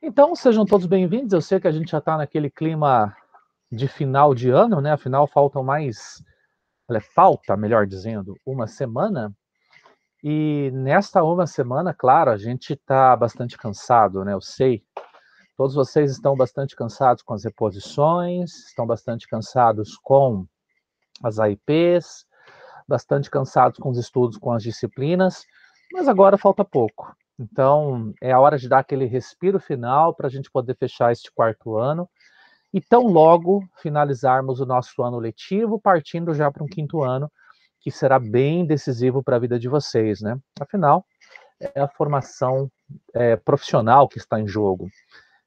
Então, sejam todos bem-vindos. Eu sei que a gente já está naquele clima de final de ano, né? Afinal, falta, melhor dizendo, uma semana. E nesta uma semana, claro, a gente está bastante cansado, né? Eu sei. Todos vocês estão bastante cansados com as reposições, estão bastante cansados com as AIPs, bastante cansados com os estudos, com as disciplinas, mas agora falta pouco. Então, é a hora de dar aquele respiro final para a gente poder fechar este quarto ano e tão logo finalizarmos o nosso ano letivo, partindo já para um quinto ano, que será bem decisivo para a vida de vocês, né? Afinal, é a formação profissional que está em jogo.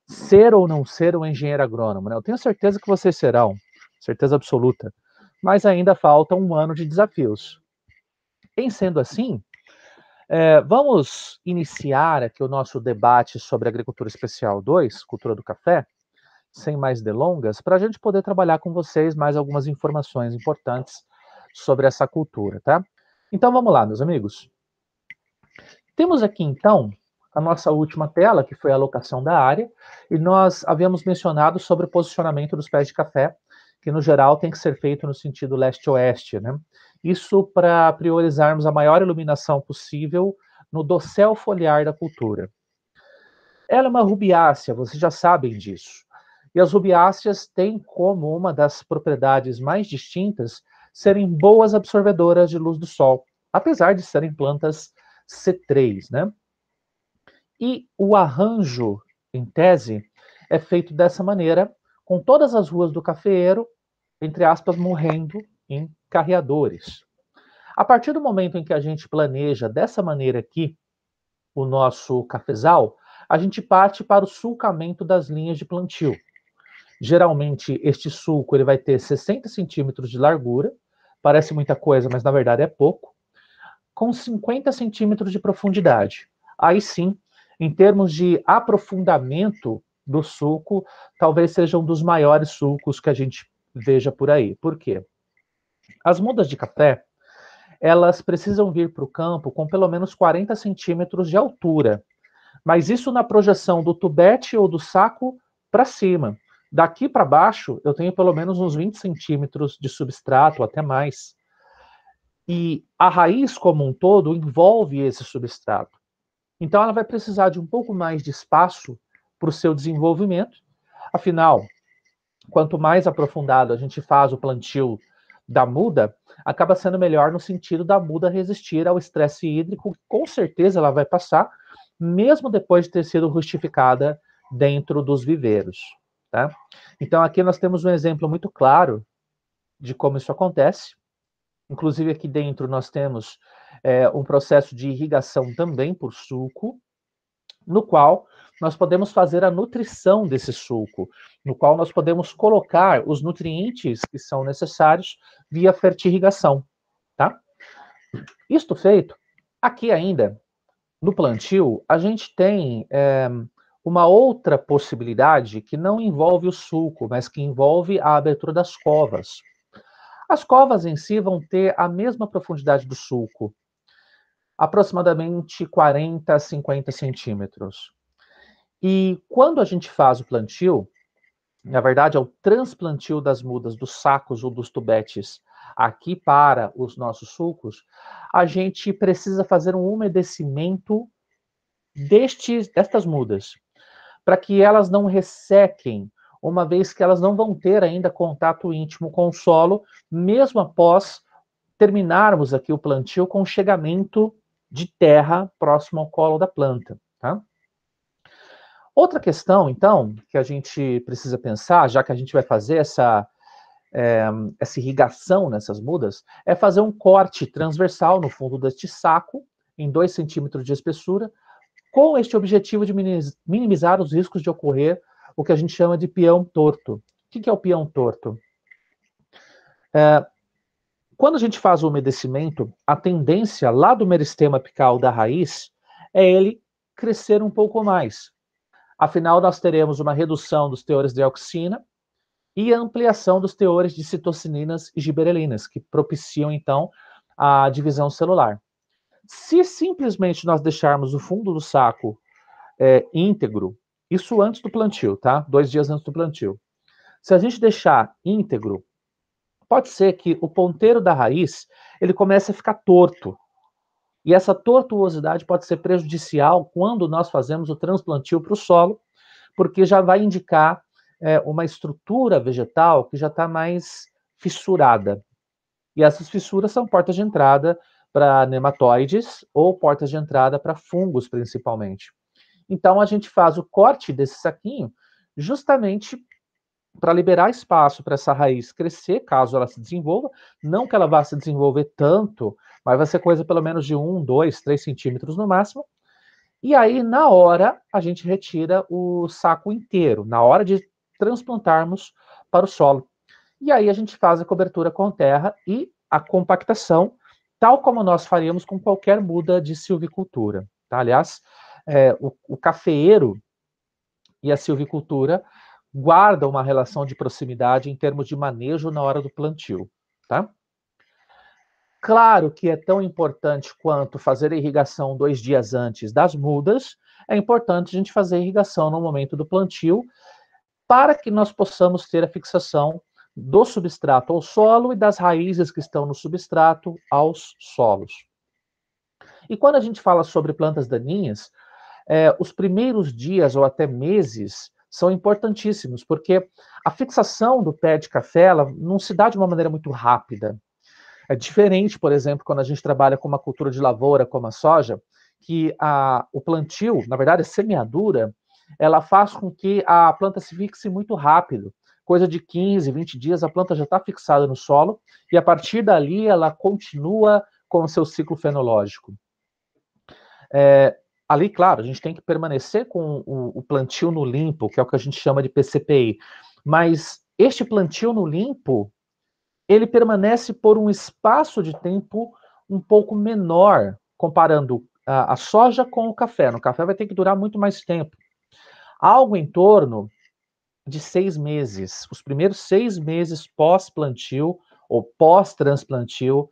Ser ou não ser um engenheiro agrônomo, né? Eu tenho certeza que vocês serão, certeza absoluta, mas ainda falta um ano de desafios. Em sendo assim, vamos iniciar aqui o nosso debate sobre Agricultura Especial 2, Cultura do Café, sem mais delongas, para a gente poder trabalhar com vocês mais algumas informações importantes sobre essa cultura, tá? Então vamos lá, meus amigos. Temos aqui então a nossa última tela, que foi a alocação da área, e nós havíamos mencionado sobre o posicionamento dos pés de café, que no geral tem que ser feito no sentido leste-oeste, né? Isso para priorizarmos a maior iluminação possível no dossel foliar da cultura. Ela é uma rubiácea, vocês já sabem disso. E as rubiáceas têm como uma das propriedades mais distintas serem boas absorvedoras de luz do sol, apesar de serem plantas C3, né? E o arranjo, em tese, é feito dessa maneira, com todas as ruas do cafeeiro, entre aspas, morrendo em carreadores. A partir do momento em que a gente planeja dessa maneira aqui o nosso cafezal, a gente parte para o sulcamento das linhas de plantio. Geralmente, este sulco ele vai ter 60 centímetros de largura, parece muita coisa, mas na verdade é pouco, com 50 centímetros de profundidade. Aí sim, em termos de aprofundamento do sulco, talvez seja um dos maiores sulcos que a gente veja por aí. Por quê? As mudas de café, elas precisam vir para o campo com pelo menos 40 centímetros de altura, mas isso na projeção do tubete ou do saco para cima. Daqui para baixo, eu tenho pelo menos uns 20 centímetros de substrato, até mais. E a raiz como um todo envolve esse substrato. Então ela vai precisar de um pouco mais de espaço para o seu desenvolvimento. Afinal, quanto mais aprofundado a gente faz o plantio da muda, acaba sendo melhor no sentido da muda resistir ao estresse hídrico, com certeza ela vai passar, mesmo depois de ter sido rustificada dentro dos viveiros. Tá? Então aqui nós temos um exemplo muito claro de como isso acontece. Inclusive aqui dentro nós temos um processo de irrigação também por sulco, no qual nós podemos fazer a nutrição desse sulco, no qual nós podemos colocar os nutrientes que são necessários via fertirrigação, tá? Isto feito, aqui ainda, no plantio, a gente tem uma outra possibilidade que não envolve o sulco, mas que envolve a abertura das covas. As covas em si vão ter a mesma profundidade do sulco, aproximadamente 40 a 50 centímetros. E quando a gente faz o plantio, na verdade é o transplantio das mudas dos sacos ou dos tubetes aqui para os nossos sulcos, a gente precisa fazer um umedecimento destas mudas, para que elas não ressequem, uma vez que elas não vão ter ainda contato íntimo com o solo, mesmo após terminarmos aqui o plantio com o chegamento de terra próximo ao colo da planta, tá? Outra questão, então, que a gente precisa pensar, já que a gente vai fazer essa irrigação nessas mudas, é fazer um corte transversal no fundo deste saco, em 2 centímetros de espessura, com este objetivo de minimizar os riscos de ocorrer o que a gente chama de peão torto. O que é o peão torto? Quando a gente faz o umedecimento, a tendência lá do meristema apical da raiz é ele crescer um pouco mais. Afinal, nós teremos uma redução dos teores de auxina e a ampliação dos teores de citocininas e giberelinas, que propiciam, então, a divisão celular. Se simplesmente nós deixarmos o fundo do saco íntegro, isso antes do plantio, tá? 2 dias antes do plantio. Se a gente deixar íntegro, pode ser que o ponteiro da raiz ele comece a ficar torto. E essa tortuosidade pode ser prejudicial quando nós fazemos o transplantio para o solo, porque já vai indicar uma estrutura vegetal que já está mais fissurada. E essas fissuras são portas de entrada para nematóides ou portas de entrada para fungos, principalmente. Então, a gente faz o corte desse saquinho justamente para liberar espaço para essa raiz crescer, caso ela se desenvolva. Não que ela vá se desenvolver tanto, mas vai ser coisa pelo menos de 1, 2, 3 centímetros no máximo. E aí, na hora, a gente retira o saco inteiro, na hora de transplantarmos para o solo. E aí a gente faz a cobertura com terra e a compactação, tal como nós faríamos com qualquer muda de silvicultura. Tá? Aliás, o cafeeiro e a silvicultura guardam uma relação de proximidade em termos de manejo na hora do plantio. Tá? Claro que é tão importante quanto fazer a irrigação 2 dias antes das mudas, é importante a gente fazer a irrigação no momento do plantio, para que nós possamos ter a fixação do substrato ao solo e das raízes que estão no substrato aos solos. E quando a gente fala sobre plantas daninhas, os primeiros dias ou até meses são importantíssimos, porque a fixação do pé de café ela não se dá de uma maneira muito rápida. É diferente, por exemplo, quando a gente trabalha com uma cultura de lavoura como a soja, que o plantio, na verdade a semeadura, ela faz com que a planta se fixe muito rápido. Coisa de 15, 20 dias, a planta já está fixada no solo, e a partir dali ela continua com o seu ciclo fenológico. Ali, claro, a gente tem que permanecer com o plantio no limpo, que é o que a gente chama de PCPI, mas este plantio no limpo, ele permanece por um espaço de tempo um pouco menor, comparando a soja com o café. No café vai ter que durar muito mais tempo. Algo em torno de 6 meses. Os primeiros 6 meses pós-plantio ou pós-transplantio,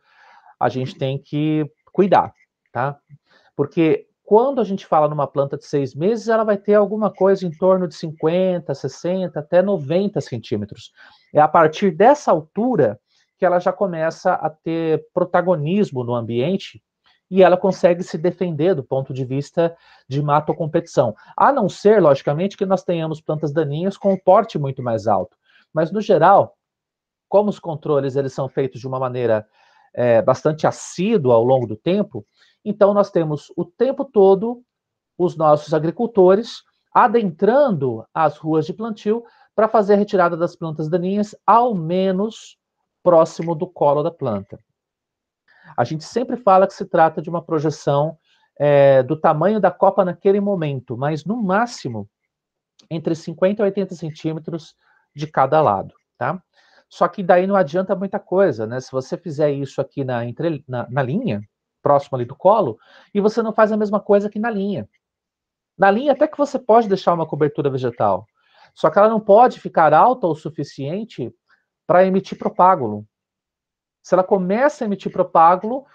a gente tem que cuidar, tá? Porque quando a gente fala numa planta de 6 meses, ela vai ter alguma coisa em torno de 50, 60, até 90 centímetros. É a partir dessa altura que ela já começa a ter protagonismo no ambiente e ela consegue se defender do ponto de vista de matocompetição. A não ser, logicamente, que nós tenhamos plantas daninhas com um porte muito mais alto. Mas, no geral, como os controles eles são feitos de uma maneira bastante assídua ao longo do tempo, então nós temos o tempo todo os nossos agricultores adentrando as ruas de plantio para fazer a retirada das plantas daninhas, ao menos próximo do colo da planta. A gente sempre fala que se trata de uma projeção do tamanho da copa naquele momento, mas no máximo entre 50 e 80 centímetros de cada lado, tá? Só que daí não adianta muita coisa, né? Se você fizer isso aqui na linha, próximo ali do colo, e você não faz a mesma coisa que na linha. Na linha até que você pode deixar uma cobertura vegetal, só que ela não pode ficar alta o suficiente para emitir propágulo. Se ela começa a emitir propágulo,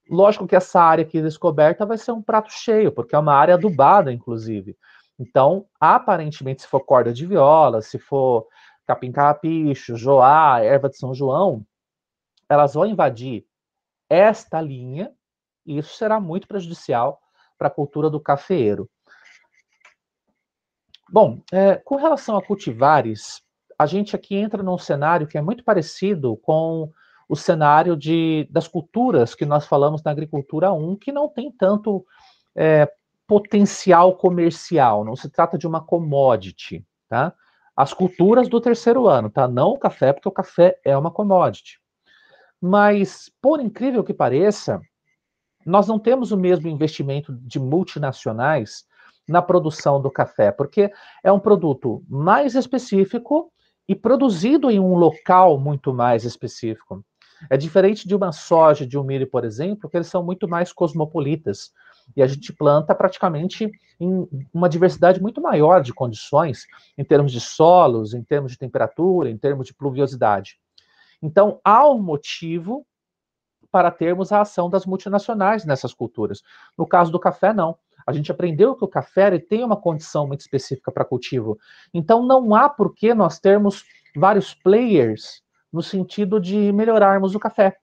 lógico que essa área aqui descoberta vai ser um prato cheio, porque é uma área adubada, inclusive. Então, aparentemente, se for corda de viola, se for capim-carrapicho, joá, erva de São João, elas vão invadir esta linha e isso será muito prejudicial para a cultura do cafeeiro. Bom, com relação a cultivares, a gente aqui entra num cenário que é muito parecido com o cenário das culturas que nós falamos na agricultura 1, que não tem tanto potencial comercial, não se trata de uma commodity, tá? As culturas do terceiro ano, tá? Não o café, porque o café é uma commodity. Mas, por incrível que pareça, nós não temos o mesmo investimento de multinacionais na produção do café, porque é um produto mais específico e produzido em um local muito mais específico. É diferente de uma soja, de um milho, por exemplo, que eles são muito mais cosmopolitas. E a gente planta praticamente em uma diversidade muito maior de condições, em termos de solos, em termos de temperatura, em termos de pluviosidade. Então, há um motivo para termos a ação das multinacionais nessas culturas. No caso do café, não. A gente aprendeu que o café ele tem uma condição muito específica para cultivo. Então, não há por que nós termos vários players no sentido de melhorarmos o café.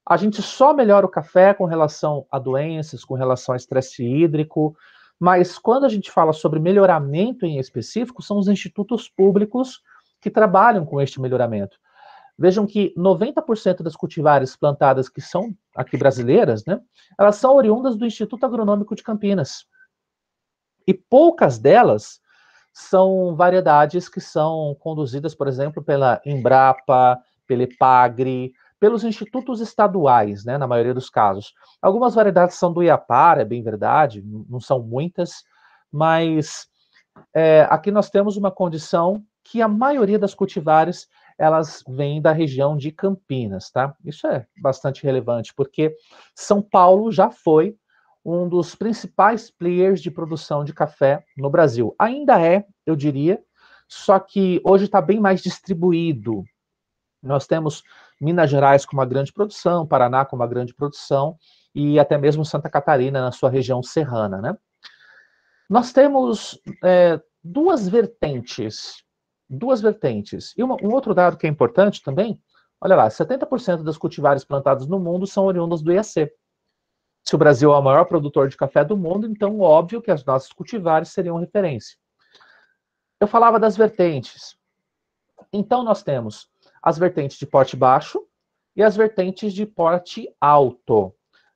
A gente só melhora o café com relação a doenças, com relação a estresse hídrico, mas quando a gente fala sobre melhoramento em específico, são os institutos públicos que trabalham com este melhoramento. Vejam que 90% das cultivares plantadas que são aqui brasileiras, né, elas são oriundas do Instituto Agronômico de Campinas. E poucas delas são variedades que são conduzidas, por exemplo, pela Embrapa, pela Epagre, pelos institutos estaduais, né, na maioria dos casos. Algumas variedades são do Iapar, é bem verdade, não são muitas, mas aqui nós temos uma condição que a maioria das cultivares elas vêm da região de Campinas, tá? Isso é bastante relevante, porque São Paulo já foi um dos principais players de produção de café no Brasil. Ainda é, eu diria, só que hoje está bem mais distribuído. Nós temos Minas Gerais com uma grande produção, Paraná com uma grande produção, e até mesmo Santa Catarina na sua região serrana, né? Nós temos duas vertentes. E um outro dado que é importante também, olha lá, 70% das cultivares plantadas no mundo são oriundas do IAC. Se o Brasil é o maior produtor de café do mundo, então óbvio que as nossas cultivares seriam referência. Eu falava das vertentes. Então nós temos as vertentes de porte baixo e as vertentes de porte alto.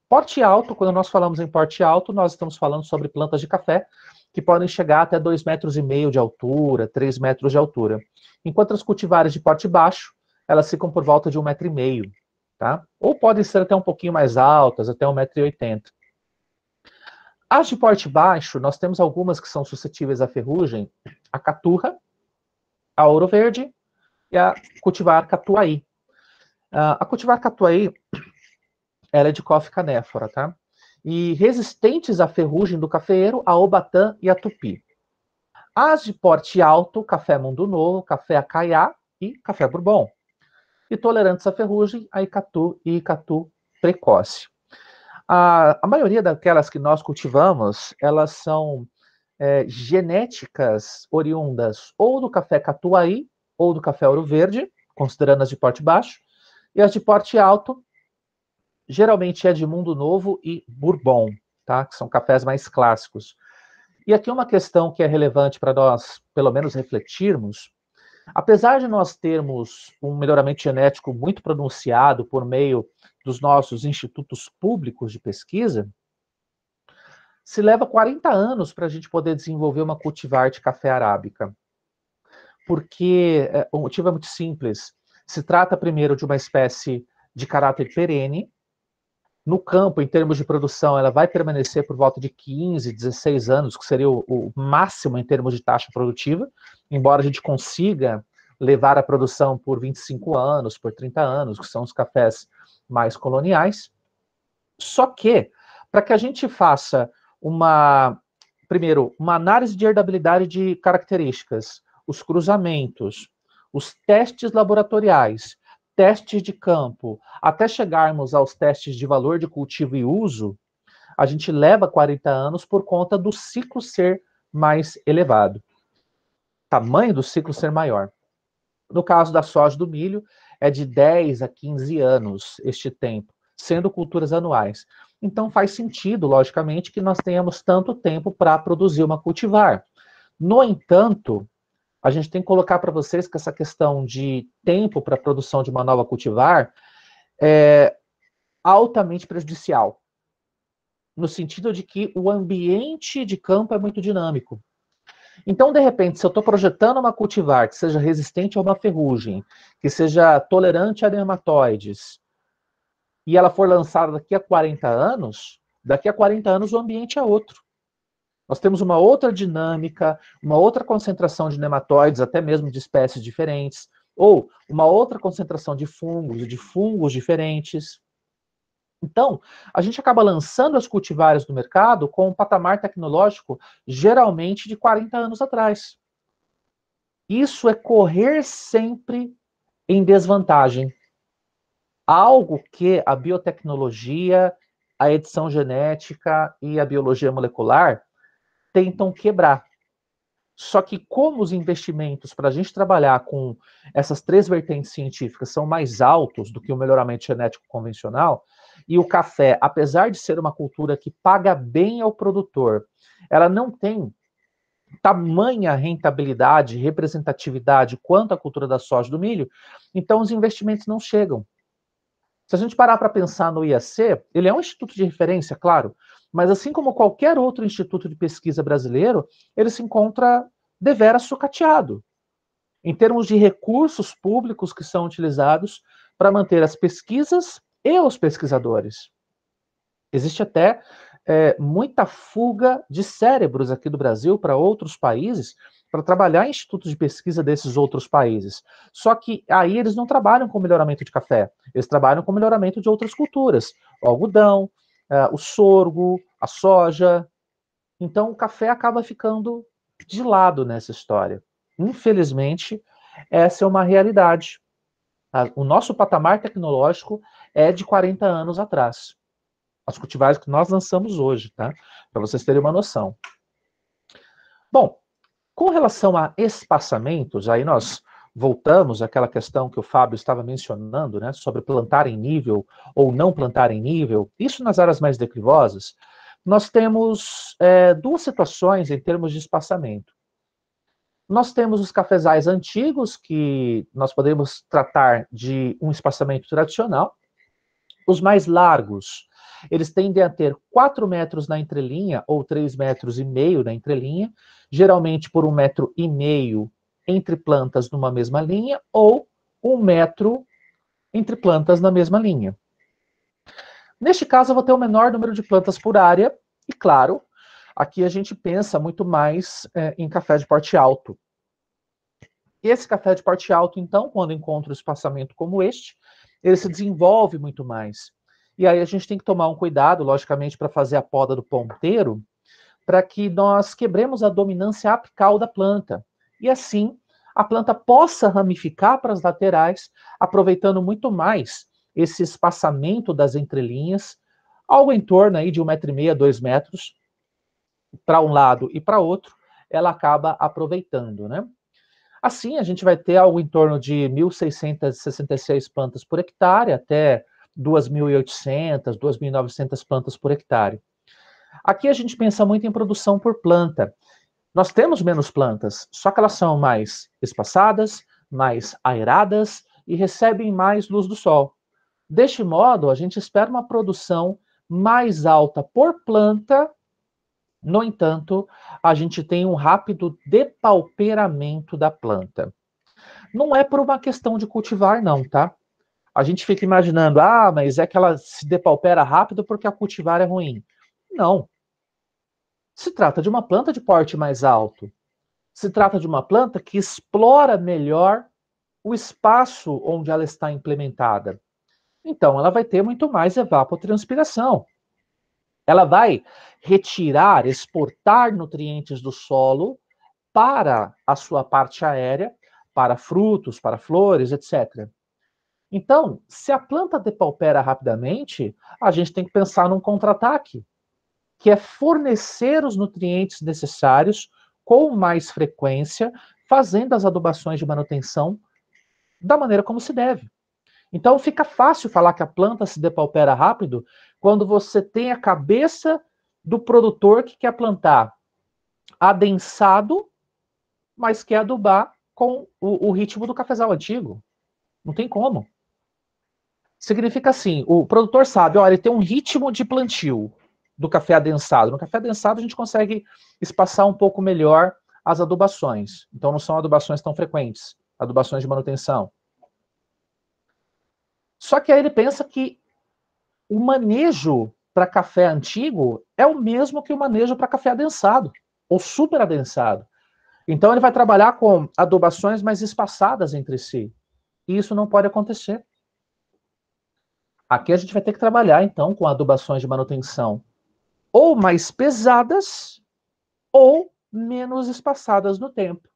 Porte alto, quando nós falamos em porte alto, nós estamos falando sobre plantas de café que podem chegar até 2,5 metros de altura, 3 metros de altura. Enquanto as cultivares de porte baixo, elas ficam por volta de 1,5 metro, tá? Ou podem ser até um pouquinho mais altas, até 1,80 metro. As de porte baixo, nós temos algumas que são suscetíveis à ferrugem, a caturra, a ouro verde e a cultivar catuai. A cultivar catuai, ela é de Coffea canephora, tá? E resistentes à ferrugem do cafeeiro, a Obatã e a Tupi. As de porte alto, café Mundo Novo, café Acaiá e café Bourbon. E tolerantes à ferrugem, a Icatu e Icatu precoce. A maioria daquelas que nós cultivamos, elas são genéticas oriundas ou do café Catuai ou do café Ouro Verde, considerando as de porte baixo, e as de porte alto, geralmente é de Mundo Novo e Bourbon, tá? Que são cafés mais clássicos. E aqui uma questão que é relevante para nós, pelo menos, refletirmos. Apesar de nós termos um melhoramento genético muito pronunciado por meio dos nossos institutos públicos de pesquisa, se leva 40 anos para a gente poder desenvolver uma cultivar de café arábica. Porque o motivo é muito simples. Se trata primeiro de uma espécie de caráter perene. No campo, em termos de produção, ela vai permanecer por volta de 15, 16 anos, que seria o máximo em termos de taxa produtiva, embora a gente consiga levar a produção por 25 anos, por 30 anos, que são os cafés mais coloniais. Só que, para que a gente faça primeiro, uma análise de herdabilidade de características, os cruzamentos, os testes laboratoriais, testes de campo, até chegarmos aos testes de valor de cultivo e uso, a gente leva 40 anos por conta do ciclo ser mais elevado. Tamanho do ciclo ser maior. No caso da soja e do milho, é de 10 a 15 anos este tempo, sendo culturas anuais. Então faz sentido, logicamente, que nós tenhamos tanto tempo para produzir uma cultivar. No entanto, a gente tem que colocar para vocês que essa questão de tempo para a produção de uma nova cultivar é altamente prejudicial, no sentido de que o ambiente de campo é muito dinâmico. Então, de repente, se eu estou projetando uma cultivar que seja resistente a uma ferrugem, que seja tolerante a nematóides, e ela for lançada daqui a 40 anos o ambiente é outro. Nós temos uma outra dinâmica, uma outra concentração de nematóides, até mesmo de espécies diferentes, ou uma outra concentração de fungos diferentes. Então, a gente acaba lançando as cultivares no mercado com um patamar tecnológico geralmente de 40 anos atrás. Isso é correr sempre em desvantagem. algo que a biotecnologia, a edição genética e a biologia molecular tentam quebrar. Só que como os investimentos para a gente trabalhar com essas três vertentes científicas são mais altos do que o melhoramento genético convencional, e o café, apesar de ser uma cultura que paga bem ao produtor, ela não tem tamanha rentabilidade, representatividade quanto a cultura da soja e do milho, então os investimentos não chegam. Se a gente parar para pensar no IAC, ele é um instituto de referência, claro, mas assim como qualquer outro instituto de pesquisa brasileiro, ele se encontra deveras sucateado em termos de recursos públicos que são utilizados para manter as pesquisas e os pesquisadores. Existe até muita fuga de cérebros aqui do Brasil para outros países, para trabalhar em institutos de pesquisa desses outros países. Só que aí eles não trabalham com melhoramento de café, eles trabalham com melhoramento de outras culturas, o algodão, o sorgo, a soja. Então o café acaba ficando de lado nessa história. Infelizmente, essa é uma realidade. O nosso patamar tecnológico é de 40 anos atrás. As cultivares que nós lançamos hoje, tá? Para vocês terem uma noção. Bom, com relação a espaçamentos, aí nós voltamos àquela questão que o Fábio estava mencionando, né, sobre plantar em nível ou não plantar em nível, isso nas áreas mais declivosas, nós temos duas situações em termos de espaçamento. Nós temos os cafezais antigos, que nós podemos tratar de um espaçamento tradicional. Os mais largos, eles tendem a ter 4 metros na entrelinha ou 3,5 metros na entrelinha, geralmente por 1,5 metro entre plantas numa mesma linha ou 1 metro entre plantas na mesma linha. Neste caso, eu vou ter o menor número de plantas por área e, claro, aqui a gente pensa muito mais em café de porte alto. Esse café de porte alto, então, quando encontra um espaçamento como este, ele se desenvolve muito mais. E aí a gente tem que tomar um cuidado, logicamente, para fazer a poda do ponteiro, para que nós quebremos a dominância apical da planta. E assim, a planta possa ramificar para as laterais, aproveitando muito mais esse espaçamento das entrelinhas, algo em torno aí de 1,5 metro, 2 metros, para um lado e para outro, ela acaba aproveitando, né? Assim, a gente vai ter algo em torno de 1.666 plantas por hectare, até 2.800, 2.900 plantas por hectare. Aqui a gente pensa muito em produção por planta. Nós temos menos plantas, só que elas são mais espaçadas, mais aeradas e recebem mais luz do sol. Deste modo, a gente espera uma produção mais alta por planta. No entanto, a gente tem um rápido depauperamento da planta. Não é por uma questão de cultivar, não, tá? A gente fica imaginando, mas é que ela se depaupera rápido porque a cultivar é ruim. Não. Se trata de uma planta de porte mais alto. Se trata de uma planta que explora melhor o espaço onde ela está implementada. Então, ela vai ter muito mais evapotranspiração. Ela vai retirar, exportar nutrientes do solo para a sua parte aérea, para frutos, para flores, etc. Então, se a planta depaupera rapidamente, a gente tem que pensar num contra-ataque, que é fornecer os nutrientes necessários com mais frequência, fazendo as adubações de manutenção da maneira como se deve. Então fica fácil falar que a planta se depaupera rápido quando você tem a cabeça do produtor que quer plantar adensado, mas quer adubar com o ritmo do cafezal antigo. Não tem como. Significa assim, o produtor sabe, ele tem um ritmo de plantio do café adensado. No café adensado a gente consegue espaçar um pouco melhor as adubações. Então não são adubações tão frequentes, adubações de manutenção. Só que aí ele pensa que o manejo para café antigo é o mesmo que o manejo para café adensado, ou super adensado. Então ele vai trabalhar com adubações mais espaçadas entre si. E isso não pode acontecer. Aqui a gente vai ter que trabalhar, então, com adubações de manutenção ou mais pesadas ou menos espaçadas no tempo.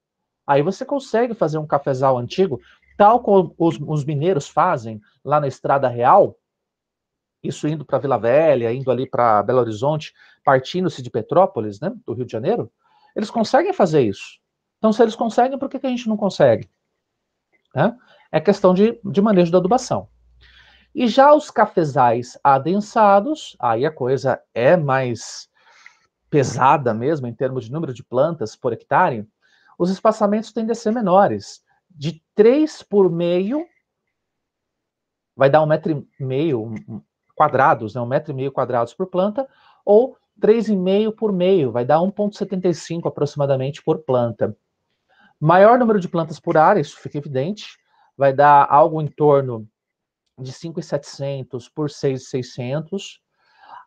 Aí você consegue fazer um cafezal antigo tal como os mineiros fazem lá na Estrada Real, isso indo para Vila Velha, indo ali para Belo Horizonte, partindo-se de Petrópolis, né, do Rio de Janeiro, eles conseguem fazer isso. Então, se eles conseguem, por que a gente não consegue? Né? É questão de manejo da adubação. E já os cafezais adensados, aí a coisa é mais pesada mesmo, em termos de número de plantas por hectare, os espaçamentos tendem a ser menores. De 3 por meio, vai dar 1,5 m quadrados, né? 1,5 m quadrados por planta, ou 3,5 por meio, vai dar 1,75 aproximadamente por planta. Maior número de plantas por área, isso fica evidente, vai dar algo em torno de 5,700 por 6,600.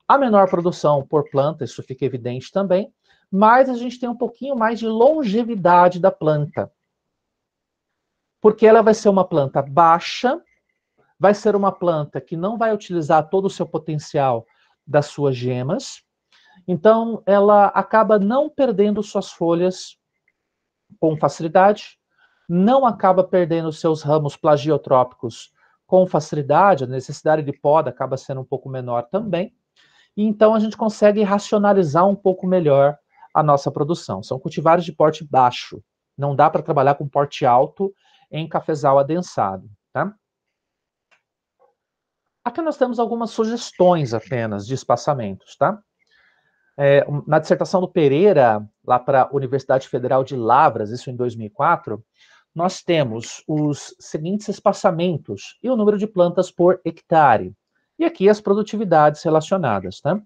A menor produção por planta, isso fica evidente também, mas a gente tem um pouquinho mais de longevidade da planta. Porque ela vai ser uma planta baixa, vai ser uma planta que não vai utilizar todo o seu potencial das suas gemas, então ela acaba não perdendo suas folhas com facilidade, não acaba perdendo seus ramos plagiotrópicos com facilidade, a necessidade de poda acaba sendo um pouco menor também, e então a gente consegue racionalizar um pouco melhor a nossa produção. São cultivares de porte baixo, não dá para trabalhar com porte alto em cafezal adensado, tá? Aqui nós temos algumas sugestões apenas de espaçamentos, tá? Na dissertação do Pereira, lá para a Universidade Federal de Lavras, isso em 2004, nós temos os seguintes espaçamentos e o número de plantas por hectare. E aqui as produtividades relacionadas, tá?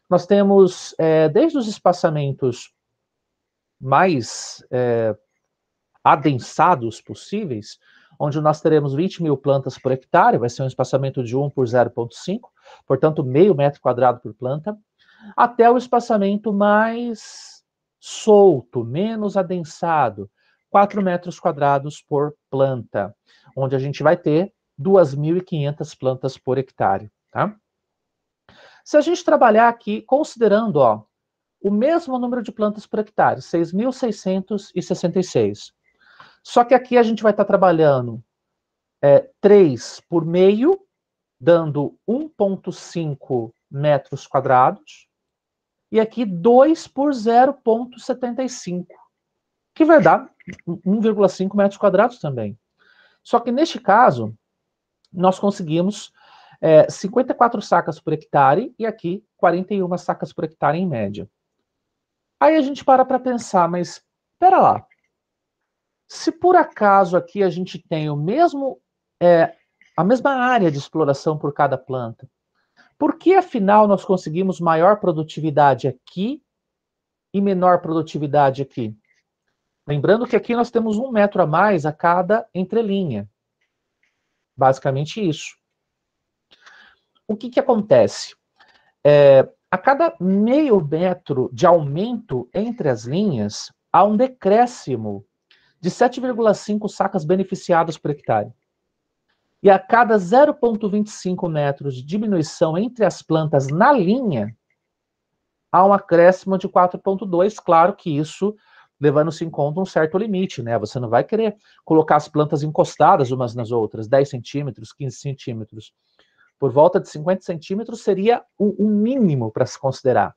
Nós temos, desde os espaçamentos mais adensados possíveis, onde nós teremos 20 mil plantas por hectare, vai ser um espaçamento de 1 por 0,5, portanto, meio metro quadrado por planta, até o espaçamento mais solto, menos adensado, 4 metros quadrados por planta, onde a gente vai ter 2.500 plantas por hectare, tá? Se a gente trabalhar aqui, considerando, ó, o mesmo número de plantas por hectare, 6.666, só que aqui a gente vai estar trabalhando 3 por meio, dando 1,5 metros quadrados, e aqui 2 por 0,75, que vai dar 1,5 metros quadrados também. Só que neste caso, nós conseguimos 54 sacas por hectare, e aqui 41 sacas por hectare em média. Aí a gente para pensar, mas espera lá, se por acaso aqui a gente tem a mesma área de exploração por cada planta, por que afinal nós conseguimos maior produtividade aqui e menor produtividade aqui? Lembrando que aqui nós temos 1 metro a mais a cada entrelinha. Basicamente isso. O que acontece? A cada meio metro de aumento entre as linhas, há um decréscimo de 7,5 sacas beneficiadas por hectare. E a cada 0,25 metros de diminuição entre as plantas na linha, há um acréscimo de 4,2. Claro que isso levando-se em conta um certo limite, né? Você não vai querer colocar as plantas encostadas umas nas outras, 10 centímetros, 15 centímetros. Por volta de 50 centímetros seria o mínimo para se considerar.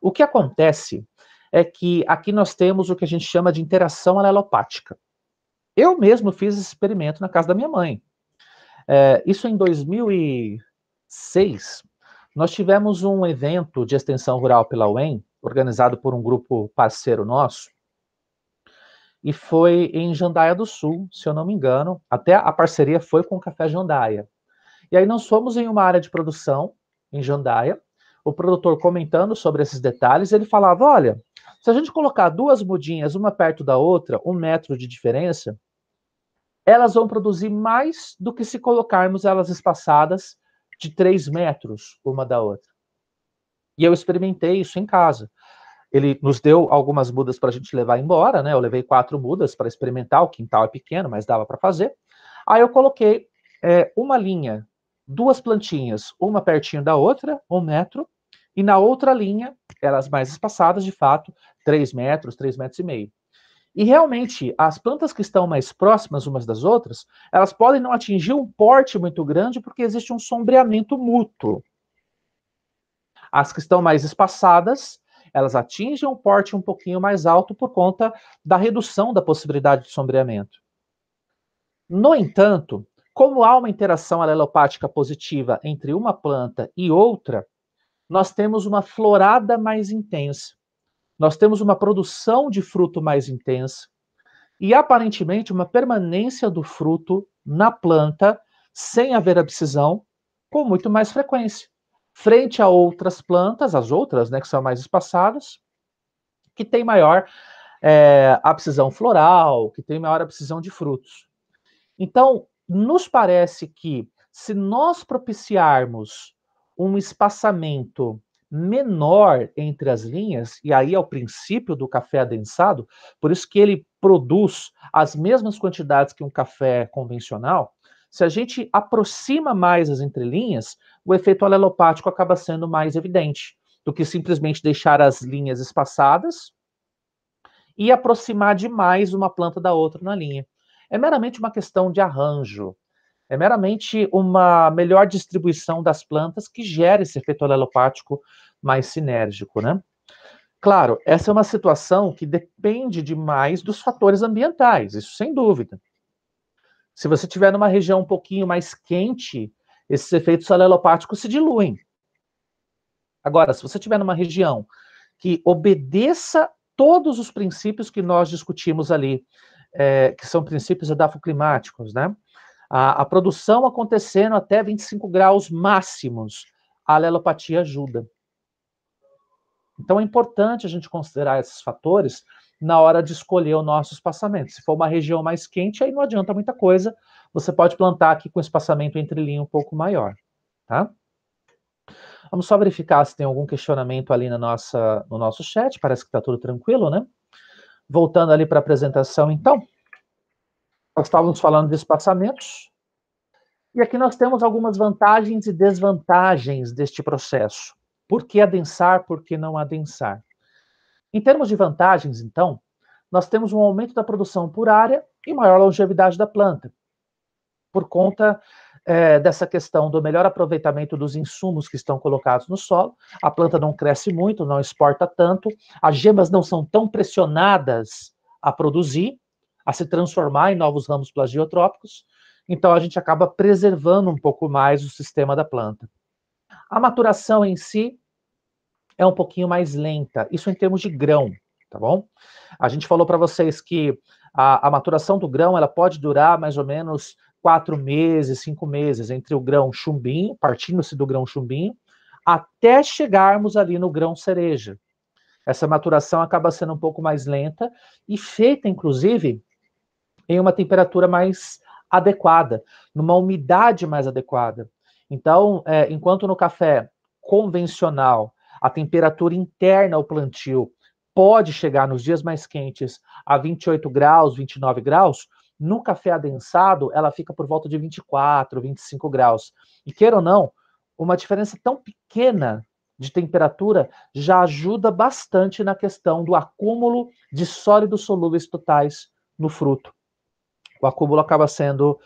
O que acontece é que aqui nós temos o que a gente chama de interação alelopática. Eu mesmo fiz esse experimento na casa da minha mãe. Isso em 2006, nós tivemos um evento de extensão rural pela UEM, organizado por um grupo parceiro nosso, e foi em Jandaia do Sul, se eu não me engano, até a parceria foi com o Café Jandaia. E aí nós fomos em uma área de produção, em Jandaia, o produtor comentando sobre esses detalhes, ele falava, olha, se a gente colocar 2 mudinhas, uma perto da outra, 1 metro de diferença, elas vão produzir mais do que se colocarmos elas espaçadas de 3 metros uma da outra. E eu experimentei isso em casa. Ele nos deu algumas mudas para a gente levar embora, né? Eu levei 4 mudas para experimentar, o quintal é pequeno, mas dava para fazer. Aí eu coloquei uma linha, 2 plantinhas, uma pertinho da outra, 1 metro, e na outra linha, elas mais espaçadas, de fato, 3 metros, 3,5 metros. E realmente, as plantas que estão mais próximas umas das outras, elas podem não atingir um porte muito grande porque existe um sombreamento mútuo. As que estão mais espaçadas, elas atingem um porte um pouquinho mais alto por conta da redução da possibilidade de sombreamento. No entanto, como há uma interação alelopática positiva entre uma planta e outra, nós temos uma florada mais intensa, nós temos uma produção de fruto mais intensa e, aparentemente, uma permanência do fruto na planta, sem haver abscisão, com muito mais frequência, frente a outras plantas, as outras, né, que são mais espaçadas, que têm maior abscisão floral, que têm maior abscisão de frutos. Então, nos parece que, se nós propiciarmos um espaçamento menor entre as linhas, e aí é o princípio do café adensado, por isso que ele produz as mesmas quantidades que um café convencional, se a gente aproxima mais as entrelinhas, o efeito alelopático acaba sendo mais evidente do que simplesmente deixar as linhas espaçadas e aproximar demais uma planta da outra na linha. É meramente uma questão de arranjo, é meramente uma melhor distribuição das plantas que gera esse efeito alelopático mais sinérgico, né? Claro, essa é uma situação que depende demais dos fatores ambientais, isso sem dúvida. Se você estiver numa região um pouquinho mais quente, esses efeitos alelopáticos se diluem. Agora, se você estiver numa região que obedeça todos os princípios que nós discutimos ali, que são princípios edafoclimáticos, né? A produção acontecendo até 25 graus máximos, a alelopatia ajuda. Então é importante a gente considerar esses fatores na hora de escolher o nosso espaçamento. Se for uma região mais quente, aí não adianta muita coisa, você pode plantar aqui com espaçamento entre linha um pouco maior, tá? Vamos só verificar se tem algum questionamento ali no nosso chat, parece que está tudo tranquilo, né? Voltando ali para a apresentação, então. Nós estávamos falando de espaçamentos, e aqui nós temos algumas vantagens e desvantagens deste processo. Por que adensar, por que não adensar? Em termos de vantagens, então, nós temos um aumento da produção por área e maior longevidade da planta, por conta dessa questão do melhor aproveitamento dos insumos que estão colocados no solo. A planta não cresce muito, não exporta tanto, as gemas não são tão pressionadas a produzir, a se transformar em novos ramos plagiotrópicos, então a gente acaba preservando um pouco mais o sistema da planta. A maturação em si é um pouquinho mais lenta, isso em termos de grão, tá bom? A gente falou para vocês que a maturação do grão ela pode durar mais ou menos 4 meses, 5 meses, entre o grão chumbinho, partindo-se do grão chumbinho, até chegarmos ali no grão cereja. Essa maturação acaba sendo um pouco mais lenta e feita, inclusive, em uma temperatura mais adequada, numa umidade mais adequada. Então, enquanto no café convencional a temperatura interna ao plantio pode chegar nos dias mais quentes a 28 graus, 29 graus, no café adensado ela fica por volta de 24, 25 graus. E queira ou não, uma diferença tão pequena de temperatura já ajuda bastante na questão do acúmulo de sólidos solúveis totais no fruto. O acúmulo acaba sendo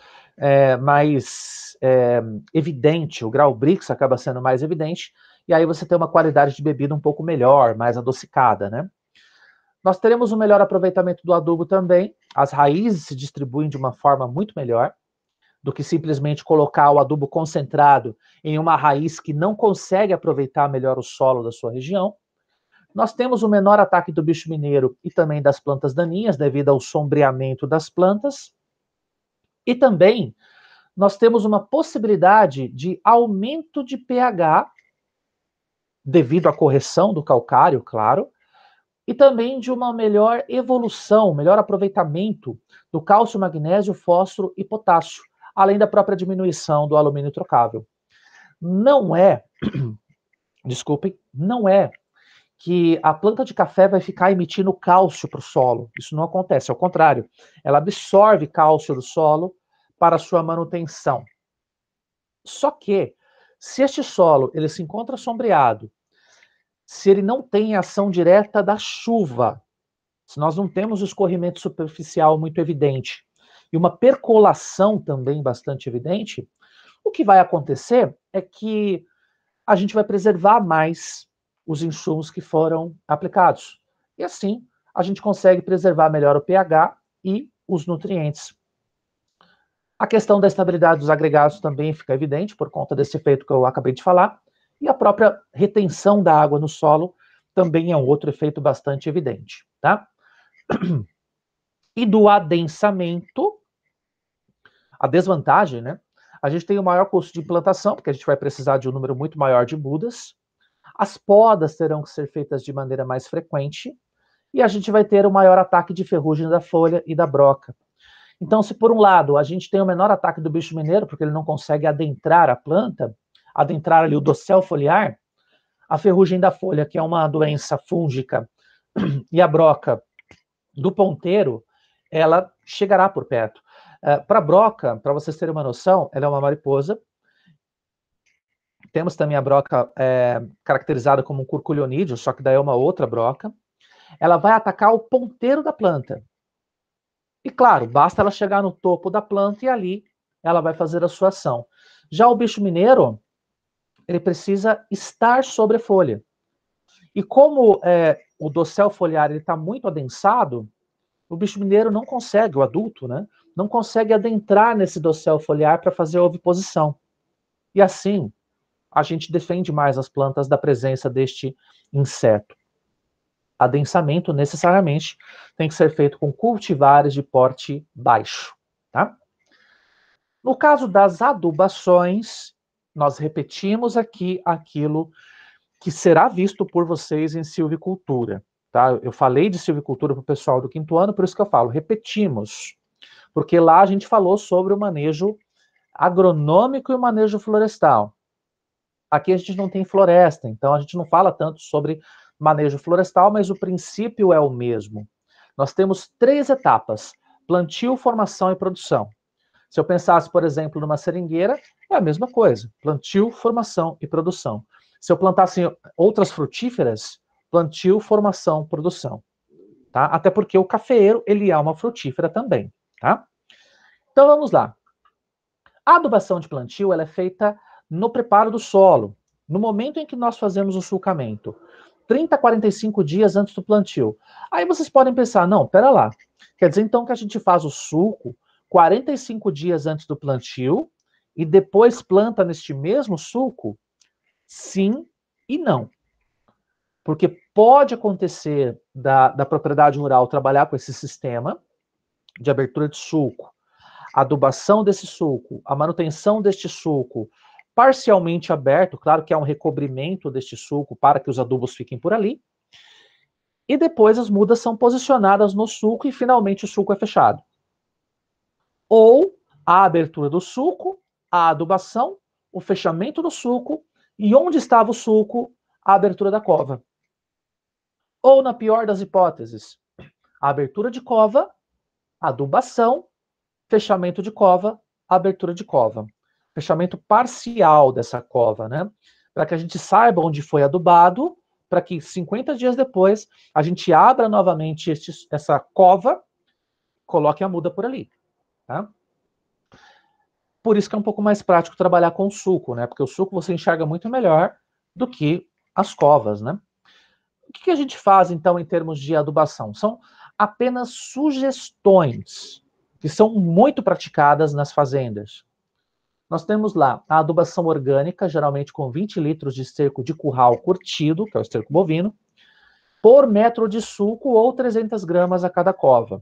mais evidente, o grau Brix acaba sendo mais evidente, e aí você tem uma qualidade de bebida um pouco melhor, mais adocicada, né? Nós teremos um melhor aproveitamento do adubo também, as raízes se distribuem de uma forma muito melhor do que simplesmente colocar o adubo concentrado em uma raiz que não consegue aproveitar melhor o solo da sua região. Nós temos um menor ataque do bicho mineiro e também das plantas daninhas, devido ao sombreamento das plantas. E também nós temos uma possibilidade de aumento de pH, devido à correção do calcário, claro, e também de uma melhor evolução, melhor aproveitamento do cálcio, magnésio, fósforo e potássio, além da própria diminuição do alumínio trocável. Não é, desculpem, não é que a planta de café vai ficar emitindo cálcio para o solo. Isso não acontece, ao contrário. Ela absorve cálcio do solo para sua manutenção. Só que, se este solo ele se encontra sombreado, se ele não tem ação direta da chuva, se nós não temos o escorrimento superficial muito evidente e uma percolação também bastante evidente, o que vai acontecer é que a gente vai preservar mais os insumos que foram aplicados. E assim, a gente consegue preservar melhor o pH e os nutrientes. A questão da estabilidade dos agregados também fica evidente por conta desse efeito que eu acabei de falar. E a própria retenção da água no solo também é um outro efeito bastante evidente, tá? E do adensamento, a desvantagem, né? A gente tem o maior custo de implantação, porque a gente vai precisar de um número muito maior de mudas. As podas terão que ser feitas de maneira mais frequente. E a gente vai ter o maior ataque de ferrugem da folha e da broca. Então, se por um lado a gente tem o menor ataque do bicho mineiro, porque ele não consegue adentrar a planta, adentrar ali o dossel foliar, a ferrugem da folha, que é uma doença fúngica, e a broca do ponteiro, ela chegará por perto. Para a broca, para vocês terem uma noção, ela é uma mariposa. Temos também a broca caracterizada como um curculionídeo, só que daí é uma outra broca. Ela vai atacar o ponteiro da planta. E claro, basta ela chegar no topo da planta e ali ela vai fazer a sua ação. Já o bicho mineiro, ele precisa estar sobre a folha. E como o dossel foliar está muito adensado, o bicho mineiro não consegue, o adulto, né, não consegue adentrar nesse dossel foliar para fazer a oviposição. E assim, a gente defende mais as plantas da presença deste inseto. Adensamento, necessariamente, tem que ser feito com cultivares de porte baixo, tá? No caso das adubações, nós repetimos aqui aquilo que será visto por vocês em silvicultura, tá? Eu falei de silvicultura para o pessoal do 5º ano, por isso que eu falo, repetimos, porque lá a gente falou sobre o manejo agronômico e o manejo florestal. Aqui a gente não tem floresta, então a gente não fala tanto sobre manejo florestal, mas o princípio é o mesmo. Nós temos 3 etapas: plantio, formação e produção. Se eu pensasse, por exemplo, numa seringueira, é a mesma coisa: plantio, formação e produção. Se eu plantasse outras frutíferas, plantio, formação, produção. Tá? Até porque o cafeeiro, ele é uma frutífera também. Tá? Então vamos lá. A adubação de plantio ela é feita no preparo do solo, no momento em que nós fazemos o sulcamento. 30 a 45 dias antes do plantio. Aí vocês podem pensar, não, pera lá. Quer dizer então que a gente faz o sulco 45 dias antes do plantio e depois planta neste mesmo sulco? Sim e não. Porque pode acontecer da propriedade rural trabalhar com esse sistema de abertura de sulco, adubação desse sulco, a manutenção deste sulco parcialmente aberto, claro que é um recobrimento deste sulco para que os adubos fiquem por ali, e depois as mudas são posicionadas no sulco e finalmente o sulco é fechado. Ou a abertura do sulco, a adubação, o fechamento do sulco e onde estava o sulco, a abertura da cova. Ou, na pior das hipóteses, a abertura de cova, adubação, fechamento de cova, abertura de cova. Fechamento parcial dessa cova, né? Para que a gente saiba onde foi adubado, para que 50 dias depois a gente abra novamente essa cova, coloque a muda por ali. Tá? Por isso que é um pouco mais prático trabalhar com o sulco, né? Porque o sulco você enxerga muito melhor do que as covas, né? O que a gente faz, então, em termos de adubação? São apenas sugestões que são muito praticadas nas fazendas. Nós temos lá a adubação orgânica, geralmente com 20 litros de esterco de curral curtido, que é o esterco bovino, por metro de sulco ou 300 gramas a cada cova.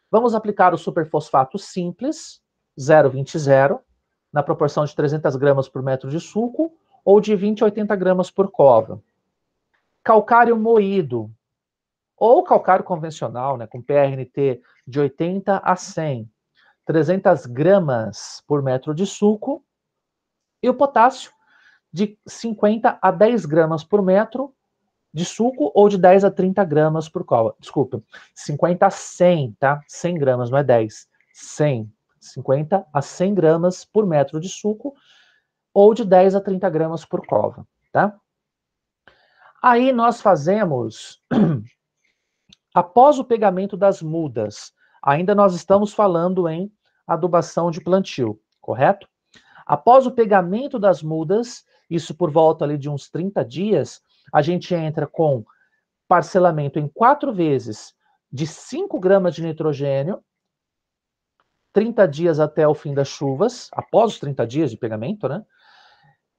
Vamos aplicar o superfosfato simples, 0,20, na proporção de 300 gramas por metro de sulco ou de 20 a 80 gramas por cova. Calcário moído, ou calcário convencional, né, com PRNT de 80 a 100, 300 gramas por metro de sulco, e o potássio de 50 a 10 gramas por metro de suco ou de 10 a 30 gramas por cova. Desculpa, 50 a 100, tá? 100 gramas, não é 10. 100. 50 a 100 gramas por metro de suco ou de 10 a 30 gramas por cova, tá? Aí nós fazemos Após o pegamento das mudas, ainda nós estamos falando em adubação de plantio, correto? Após o pegamento das mudas, isso por volta ali de uns 30 dias, a gente entra com parcelamento em 4 vezes de 5 gramas de nitrogênio, 30 dias até o fim das chuvas, após os 30 dias de pegamento, né?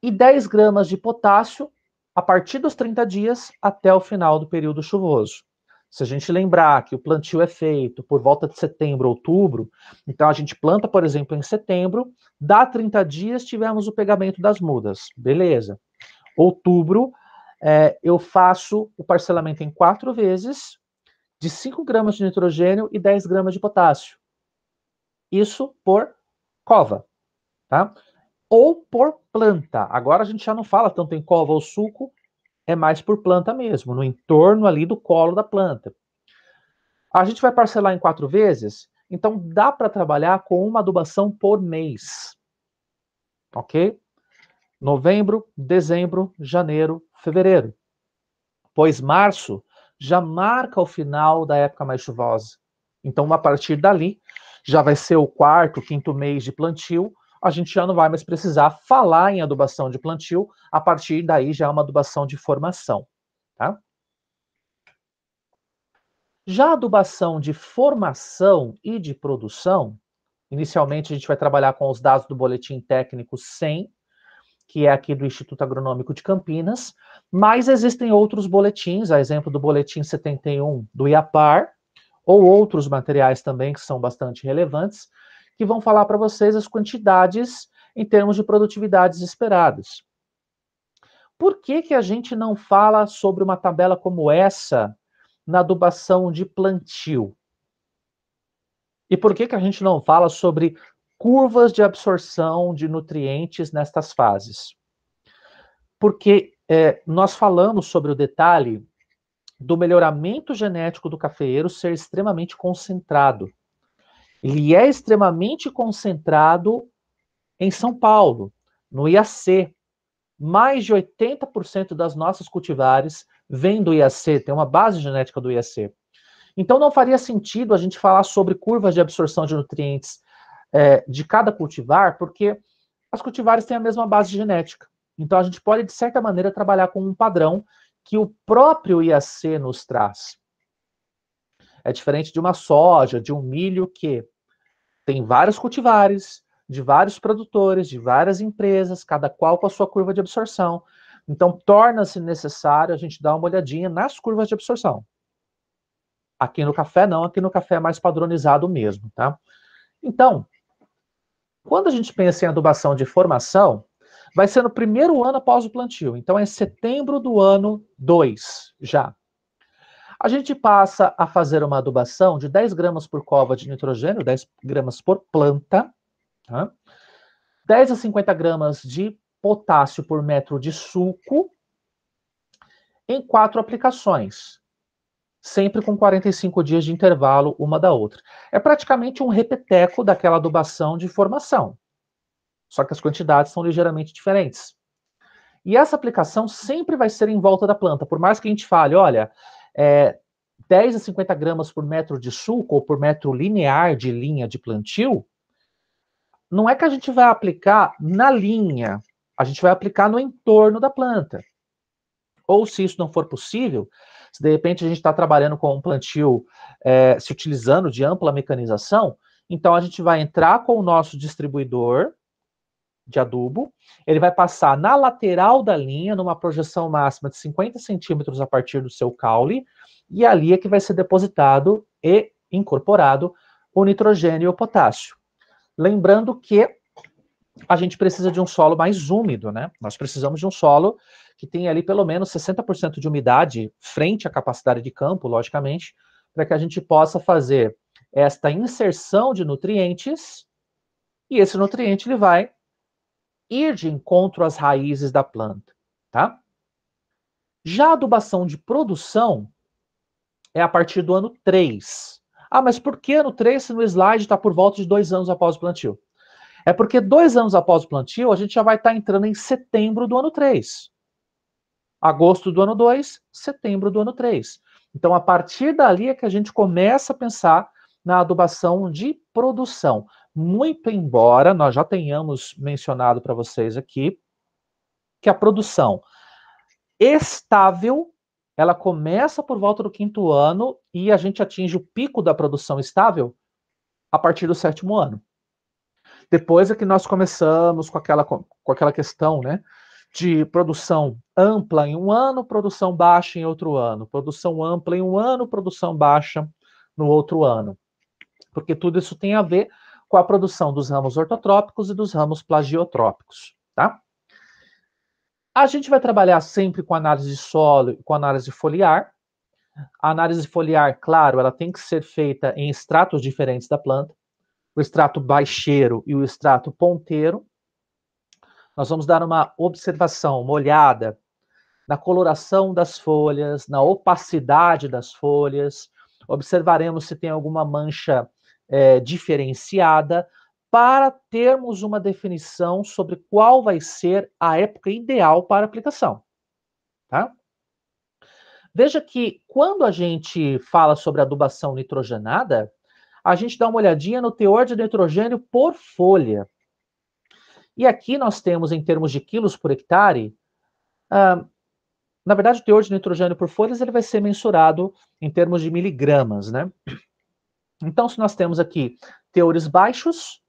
E 10 gramas de potássio a partir dos 30 dias até o final do período chuvoso. Se a gente lembrar que o plantio é feito por volta de setembro, outubro, então a gente planta, por exemplo, em setembro, dá 30 dias, tivemos o pegamento das mudas. Beleza. Outubro, eu faço o parcelamento em 4 vezes, de 5 gramas de nitrogênio e 10 gramas de potássio. Isso por cova, tá? Ou por planta. Agora a gente já não fala tanto em cova ou suco, é mais por planta mesmo, no entorno ali do colo da planta. A gente vai parcelar em 4 vezes, então dá para trabalhar com uma adubação por mês. Ok? Novembro, dezembro, janeiro, fevereiro. Pois março já marca o final da época mais chuvosa. Então, a partir dali, já vai ser o 4º, 5º mês de plantio, a gente já não vai mais precisar falar em adubação de plantio, a partir daí já é uma adubação de formação, tá? Já a adubação de formação e de produção, inicialmente a gente vai trabalhar com os dados do boletim técnico 100, que é aqui do Instituto Agronômico de Campinas, mas existem outros boletins, a exemplo do boletim 71 do IAPAR, ou outros materiais também que são bastante relevantes, que vão falar para vocês as quantidades em termos de produtividades esperadas. Por que a gente não fala sobre uma tabela como essa na adubação de plantio? E por que a gente não fala sobre curvas de absorção de nutrientes nestas fases? Porque nós falamos sobre o detalhe do melhoramento genético do cafeeiro ser extremamente concentrado. Ele é extremamente concentrado em São Paulo, no IAC. Mais de 80% das nossas cultivares vêm do IAC, tem uma base genética do IAC. Então não faria sentido a gente falar sobre curvas de absorção de nutrientes de cada cultivar, porque as cultivares têm a mesma base genética. Então a gente pode, de certa maneira, trabalhar com um padrão que o próprio IAC nos traz. É diferente de uma soja, de um milho, que tem vários cultivares, de vários produtores, de várias empresas, cada qual com a sua curva de absorção. Então, torna-se necessário a gente dar uma olhadinha nas curvas de absorção. Aqui no café, não. Aqui no café é mais padronizado mesmo, tá? Então, quando a gente pensa em adubação de formação, vai ser no primeiro ano após o plantio. Então, é setembro do ano 2, já. A gente passa a fazer uma adubação de 10 gramas por cova de nitrogênio, 10 gramas por planta, tá? 10 a 50 gramas de potássio por metro de suco, em 4 aplicações, sempre com 45 dias de intervalo uma da outra. É praticamente um repeteco daquela adubação de formação, só que as quantidades são ligeiramente diferentes. E essa aplicação sempre vai ser em volta da planta, por mais que a gente fale, olha, 10 a 50 gramas por metro de suco ou por metro linear de linha de plantio, não é que a gente vai aplicar na linha, a gente vai aplicar no entorno da planta. Ou, se isso não for possível, se de repente a gente está trabalhando com um plantio se utilizando de ampla mecanização, então a gente vai entrar com o nosso distribuidor de adubo, ele vai passar na lateral da linha, numa projeção máxima de 50 centímetros a partir do seu caule, e ali é que vai ser depositado e incorporado o nitrogênio e o potássio. Lembrando que a gente precisa de um solo mais úmido, né? Nós precisamos de um solo que tenha ali pelo menos 60% de umidade frente à capacidade de campo, logicamente, para que a gente possa fazer esta inserção de nutrientes, e esse nutriente ele vai ir de encontro às raízes da planta, tá? Já a adubação de produção é a partir do ano 3. Ah, mas por que ano 3 se no slide está por volta de 2 anos após o plantio? É porque 2 anos após o plantio, a gente já vai estar entrando em setembro do ano 3. Agosto do ano 2, setembro do ano 3. Então, a partir dali é que a gente começa a pensar na adubação de produção. Muito embora nós já tenhamos mencionado para vocês aqui que a produção estável, ela começa por volta do 5º ano e a gente atinge o pico da produção estável a partir do 7º ano. Depois é que nós começamos com aquela questão, né, de produção ampla em um ano, produção baixa em outro ano, produção ampla em um ano, produção baixa no outro ano. Porque tudo isso tem a ver com a produção dos ramos ortotrópicos e dos ramos plagiotrópicos, tá? A gente vai trabalhar sempre com análise de solo e com análise foliar. A análise foliar, claro, ela tem que ser feita em estratos diferentes da planta. O extrato baixeiro e o extrato ponteiro. Nós vamos dar uma observação, uma olhada na coloração das folhas, na opacidade das folhas. Observaremos se tem alguma mancha diferenciada, para termos uma definição sobre qual vai ser a época ideal para aplicação. Tá? Veja que quando a gente fala sobre adubação nitrogenada, a gente dá uma olhadinha no teor de nitrogênio por folha. E aqui nós temos, em termos de quilos por hectare, na verdade, o teor de nitrogênio por folhas ele vai ser mensurado em termos de miligramas, né? Então, se nós temos aqui teores baixos,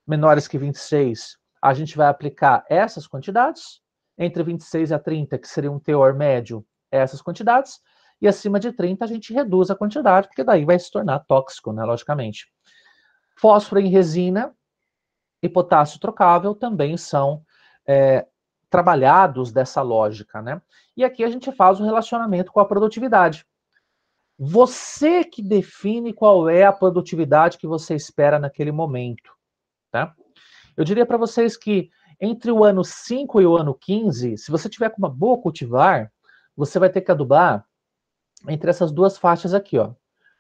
menores que 26, a gente vai aplicar essas quantidades. Entre 26 a 30, que seria um teor médio, essas quantidades. E acima de 30, a gente reduz a quantidade, porque daí vai se tornar tóxico, né, logicamente. Fósforo em resina e potássio trocável também são trabalhados dessa lógica, né? E aqui a gente faz um relacionamento com a produtividade. Você que define qual é a produtividade que você espera naquele momento, tá? Eu diria para vocês que entre o ano 5 e o ano 15, se você tiver com uma boa cultivar, você vai ter que adubar entre essas duas faixas aqui, ó,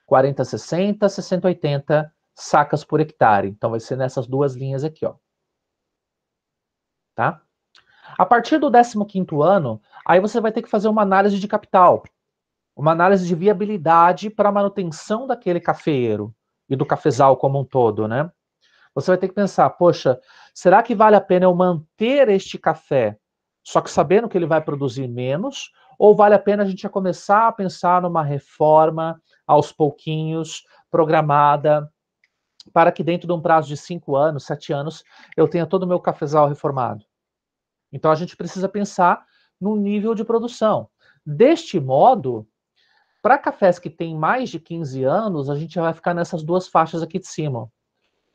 40, 60, 60, 80 sacas por hectare. Então vai ser nessas duas linhas aqui, ó. Tá? A partir do 15º ano, aí você vai ter que fazer uma análise de capital, uma análise de viabilidade para a manutenção daquele cafeeiro e do cafezal como um todo, né? Você vai ter que pensar, poxa, será que vale a pena eu manter este café, só que sabendo que ele vai produzir menos, ou vale a pena a gente já começar a pensar numa reforma aos pouquinhos, programada, para que dentro de um prazo de 5 anos, 7 anos, eu tenha todo o meu cafezal reformado? Então a gente precisa pensar no nível de produção. Deste modo, para cafés que têm mais de 15 anos, a gente vai ficar nessas duas faixas aqui de cima,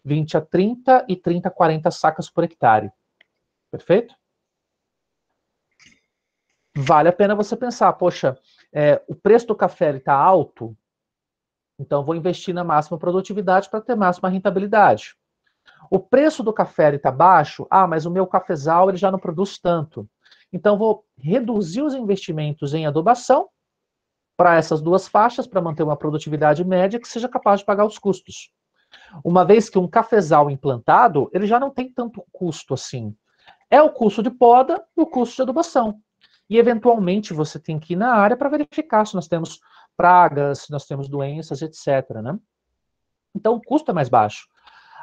20 a 30 e 30 a 40 sacas por hectare. Perfeito? Vale a pena você pensar, poxa, o preço do café está alto, então vou investir na máxima produtividade para ter máxima rentabilidade. O preço do café está baixo, mas o meu cafezal ele já não produz tanto. Então vou reduzir os investimentos em adubação para essas duas faixas, para manter uma produtividade média que seja capaz de pagar os custos. Uma vez que um cafezal implantado, ele já não tem tanto custo assim. É o custo de poda e o custo de adubação. E, eventualmente, você tem que ir na área para verificar se nós temos pragas, se nós temos doenças, etc. Né? Então, o custo é mais baixo.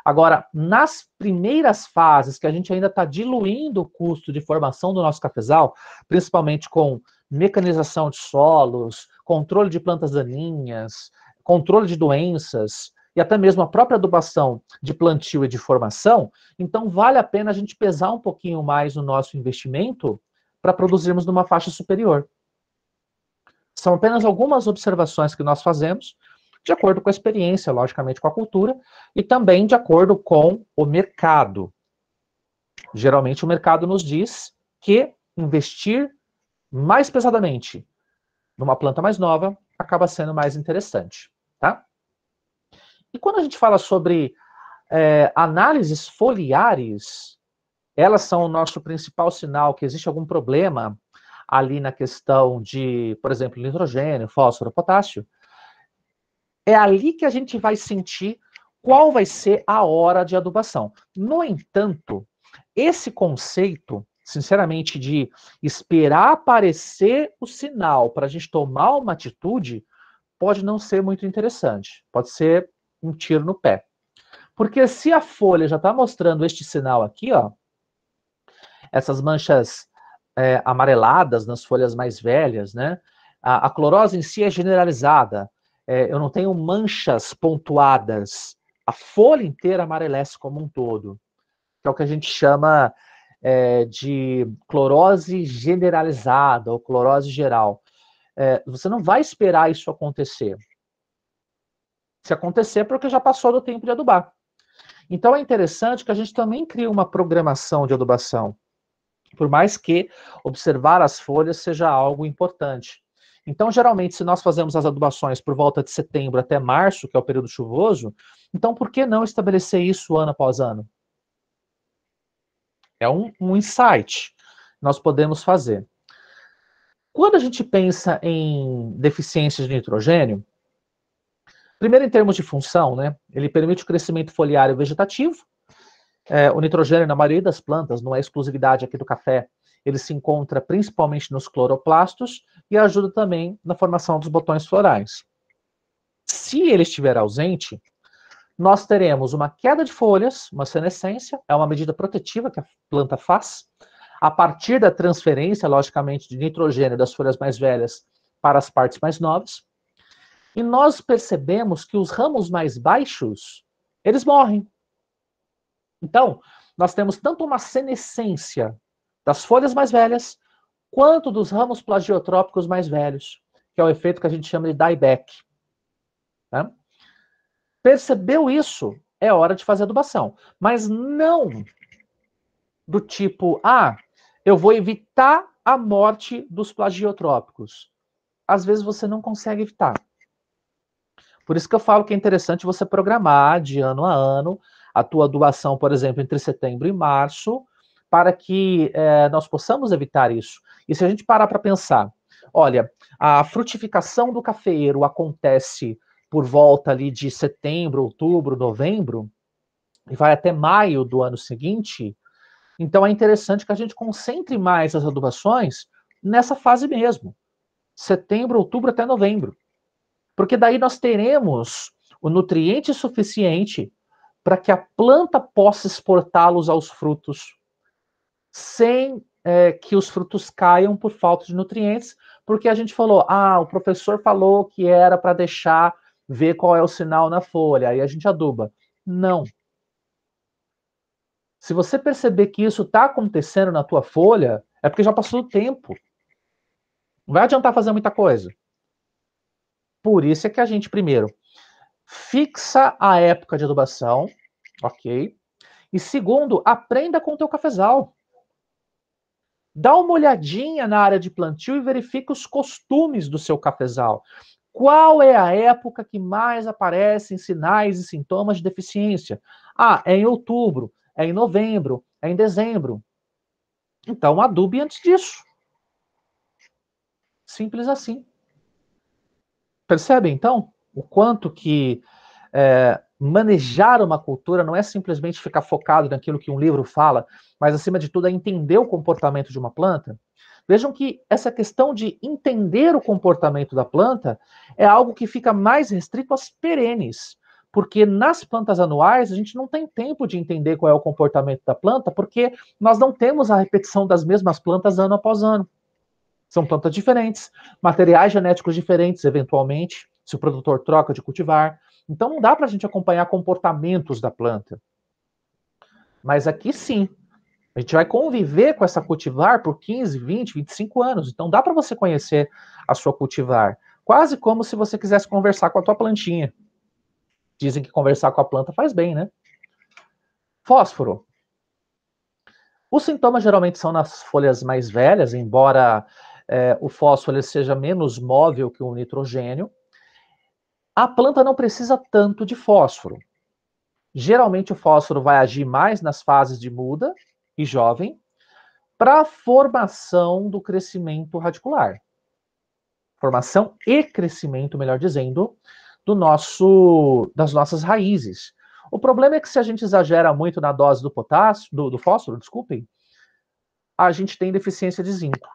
Agora, nas primeiras fases, que a gente ainda está diluindo o custo de formação do nosso cafezal, principalmente com mecanização de solos, controle de plantas daninhas, controle de doenças, e até mesmo a própria adubação de plantio e de formação, então vale a pena a gente pesar um pouquinho mais no nosso investimento para produzirmos numa faixa superior. São apenas algumas observações que nós fazemos, de acordo com a experiência, logicamente com a cultura, e também de acordo com o mercado. Geralmente o mercado nos diz que investir mais pesadamente numa planta mais nova acaba sendo mais interessante, tá? E quando a gente fala sobre análises foliares, elas são o nosso principal sinal que existe algum problema ali na questão de, por exemplo, nitrogênio, fósforo, potássio. É ali que a gente vai sentir qual vai ser a hora de adubação. No entanto, esse conceito, sinceramente, de esperar aparecer o sinal para a gente tomar uma atitude, pode não ser muito interessante. Pode ser um tiro no pé. Porque se a folha já está mostrando este sinal aqui, ó, essas manchas amareladas nas folhas mais velhas, né? A clorose em si é generalizada. Eu não tenho manchas pontuadas. A folha inteira amarelece como um todo. Que é o que a gente chama de clorose generalizada ou clorose geral. Você não vai esperar isso acontecer. Se acontecer, é porque já passou do tempo de adubar. Então é interessante que a gente também crie uma programação de adubação, por mais que observar as folhas seja algo importante. Então, geralmente, se nós fazemos as adubações por volta de setembro até março, que é o período chuvoso, então por que não estabelecer isso ano após ano? É um insight que nós podemos fazer. Quando a gente pensa em deficiências de nitrogênio, primeiro em termos de função, né, ele permite o crescimento foliário vegetativo. O nitrogênio, na maioria das plantas, não é exclusividade aqui do café, ele se encontra principalmente nos cloroplastos e ajuda também na formação dos botões florais. Se ele estiver ausente, nós teremos uma queda de folhas, uma senescência, é uma medida protetiva que a planta faz, a partir da transferência, logicamente, de nitrogênio das folhas mais velhas para as partes mais novas, e nós percebemos que os ramos mais baixos, eles morrem. Então, nós temos tanto uma senescência das folhas mais velhas, quanto dos ramos plagiotrópicos mais velhos, que é o efeito que a gente chama de dieback. Tá? Percebeu isso? É hora de fazer adubação. Mas não do tipo, eu vou evitar a morte dos plagiotrópicos. Às vezes você não consegue evitar. Por isso que eu falo que é interessante você programar de ano a ano a tua adubação, por exemplo, entre setembro e março, para que nós possamos evitar isso. E se a gente parar para pensar, olha, a frutificação do cafeeiro acontece por volta ali de setembro, outubro, novembro, e vai até maio do ano seguinte, então é interessante que a gente concentre mais as adubações nessa fase mesmo, setembro, outubro até novembro. Porque daí nós teremos o nutriente suficiente para que a planta possa exportá-los aos frutos, sem que os frutos caiam por falta de nutrientes, porque a gente falou, o professor falou que era para deixar ver qual é o sinal na folha, aí a gente aduba. Não. Se você perceber que isso está acontecendo na tua folha, é porque já passou o tempo. Não vai adiantar fazer muita coisa. Por isso é que a gente, primeiro, fixa a época de adubação, ok? E segundo, aprenda com o teu cafezal. Dá uma olhadinha na área de plantio e verifica os costumes do seu cafezal. Qual é a época que mais aparecem sinais e sintomas de deficiência? É em outubro, é em novembro, é em dezembro. Então, adube antes disso. Simples assim. Percebe, então, o quanto que manejar uma cultura não é simplesmente ficar focado naquilo que um livro fala, mas, acima de tudo, é entender o comportamento de uma planta? Vejam que essa questão de entender o comportamento da planta é algo que fica mais restrito às perenes, porque nas plantas anuais a gente não tem tempo de entender qual é o comportamento da planta, porque nós não temos a repetição das mesmas plantas ano após ano. São plantas diferentes, materiais genéticos diferentes, eventualmente, se o produtor troca de cultivar. Então não dá para a gente acompanhar comportamentos da planta. Mas aqui sim, a gente vai conviver com essa cultivar por 15, 20, 25 anos. Então dá para você conhecer a sua cultivar. Quase como se você quisesse conversar com a tua plantinha. Dizem que conversar com a planta faz bem, né? Fósforo. Os sintomas geralmente são nas folhas mais velhas, embora o fósforo seja menos móvel que o nitrogênio. A planta não precisa tanto de fósforo. Geralmente o fósforo vai agir mais nas fases de muda e jovem para a formação do crescimento radicular. Formação e crescimento, melhor dizendo, das nossas raízes. O problema é que se a gente exagera muito na dose do fósforo, a gente tem deficiência de zinco.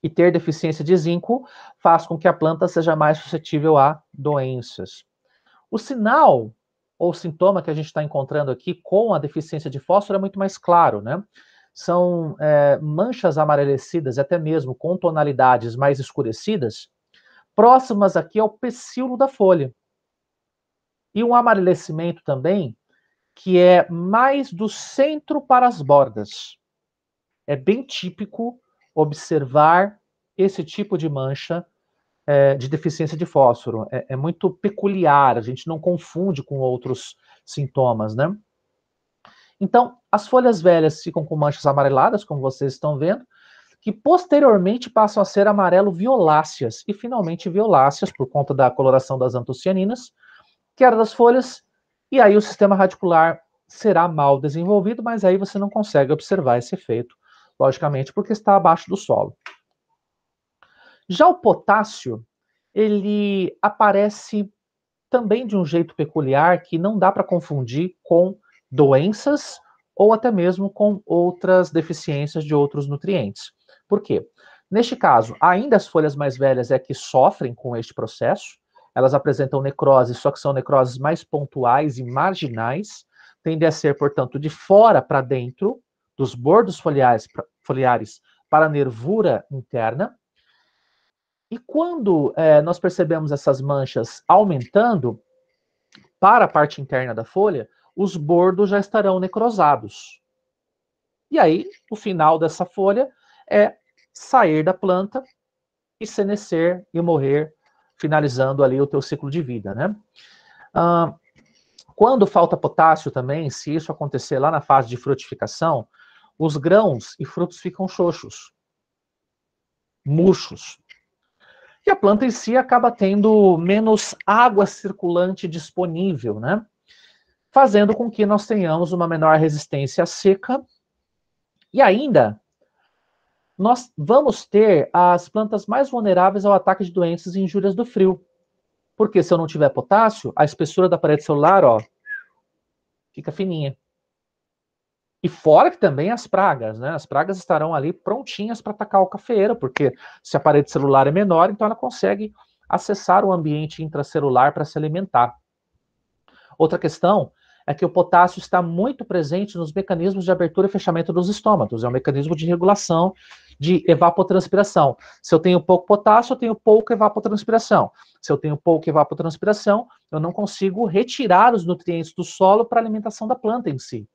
E ter deficiência de zinco faz com que a planta seja mais suscetível a doenças. O sinal ou sintoma que a gente está encontrando aqui com a deficiência de fósforo é muito mais claro, né? São manchas amarelecidas, até mesmo com tonalidades mais escurecidas, próximas aqui ao pecíolo da folha. E um amarelecimento também que é mais do centro para as bordas. É bem típico observar esse tipo de mancha de deficiência de fósforo. É muito peculiar, a gente não confunde com outros sintomas, né? Então, as folhas velhas ficam com manchas amareladas, como vocês estão vendo, que posteriormente passam a ser amarelo-violáceas, e finalmente violáceas, por conta da coloração das antocianinas, queda das folhas, e aí o sistema radicular será mal desenvolvido, mas aí você não consegue observar esse efeito, logicamente, porque está abaixo do solo. Já o potássio, ele aparece também de um jeito peculiar que não dá para confundir com doenças ou até mesmo com outras deficiências de outros nutrientes. Por quê? Neste caso, ainda as folhas mais velhas é que sofrem com este processo, elas apresentam necrose, só que são necroses mais pontuais e marginais, tendem a ser, portanto, de fora para dentro, dos bordos foliares para a nervura interna. E quando nós percebemos essas manchas aumentando para a parte interna da folha, os bordos já estarão necrosados. E aí, o final dessa folha é sair da planta e senescer e morrer, finalizando ali o teu ciclo de vida, né? Quando falta potássio também, se isso acontecer lá na fase de frutificação, os grãos e frutos ficam xoxos, murchos. E a planta em si acaba tendo menos água circulante disponível, né? Fazendo com que nós tenhamos uma menor resistência à seca. E ainda, nós vamos ter as plantas mais vulneráveis ao ataque de doenças e injúrias do frio. Porque se eu não tiver potássio, a espessura da parede celular, ó, fica fininha. E fora que também as pragas, né? As pragas estarão ali prontinhas para atacar o cafeeiro, porque se a parede celular é menor, então ela consegue acessar o ambiente intracelular para se alimentar. Outra questão é que o potássio está muito presente nos mecanismos de abertura e fechamento dos estômatos. É um mecanismo de regulação de evapotranspiração. Se eu tenho pouco potássio, eu tenho pouca evapotranspiração. Se eu tenho pouca evapotranspiração, eu não consigo retirar os nutrientes do solo para a alimentação da planta em si.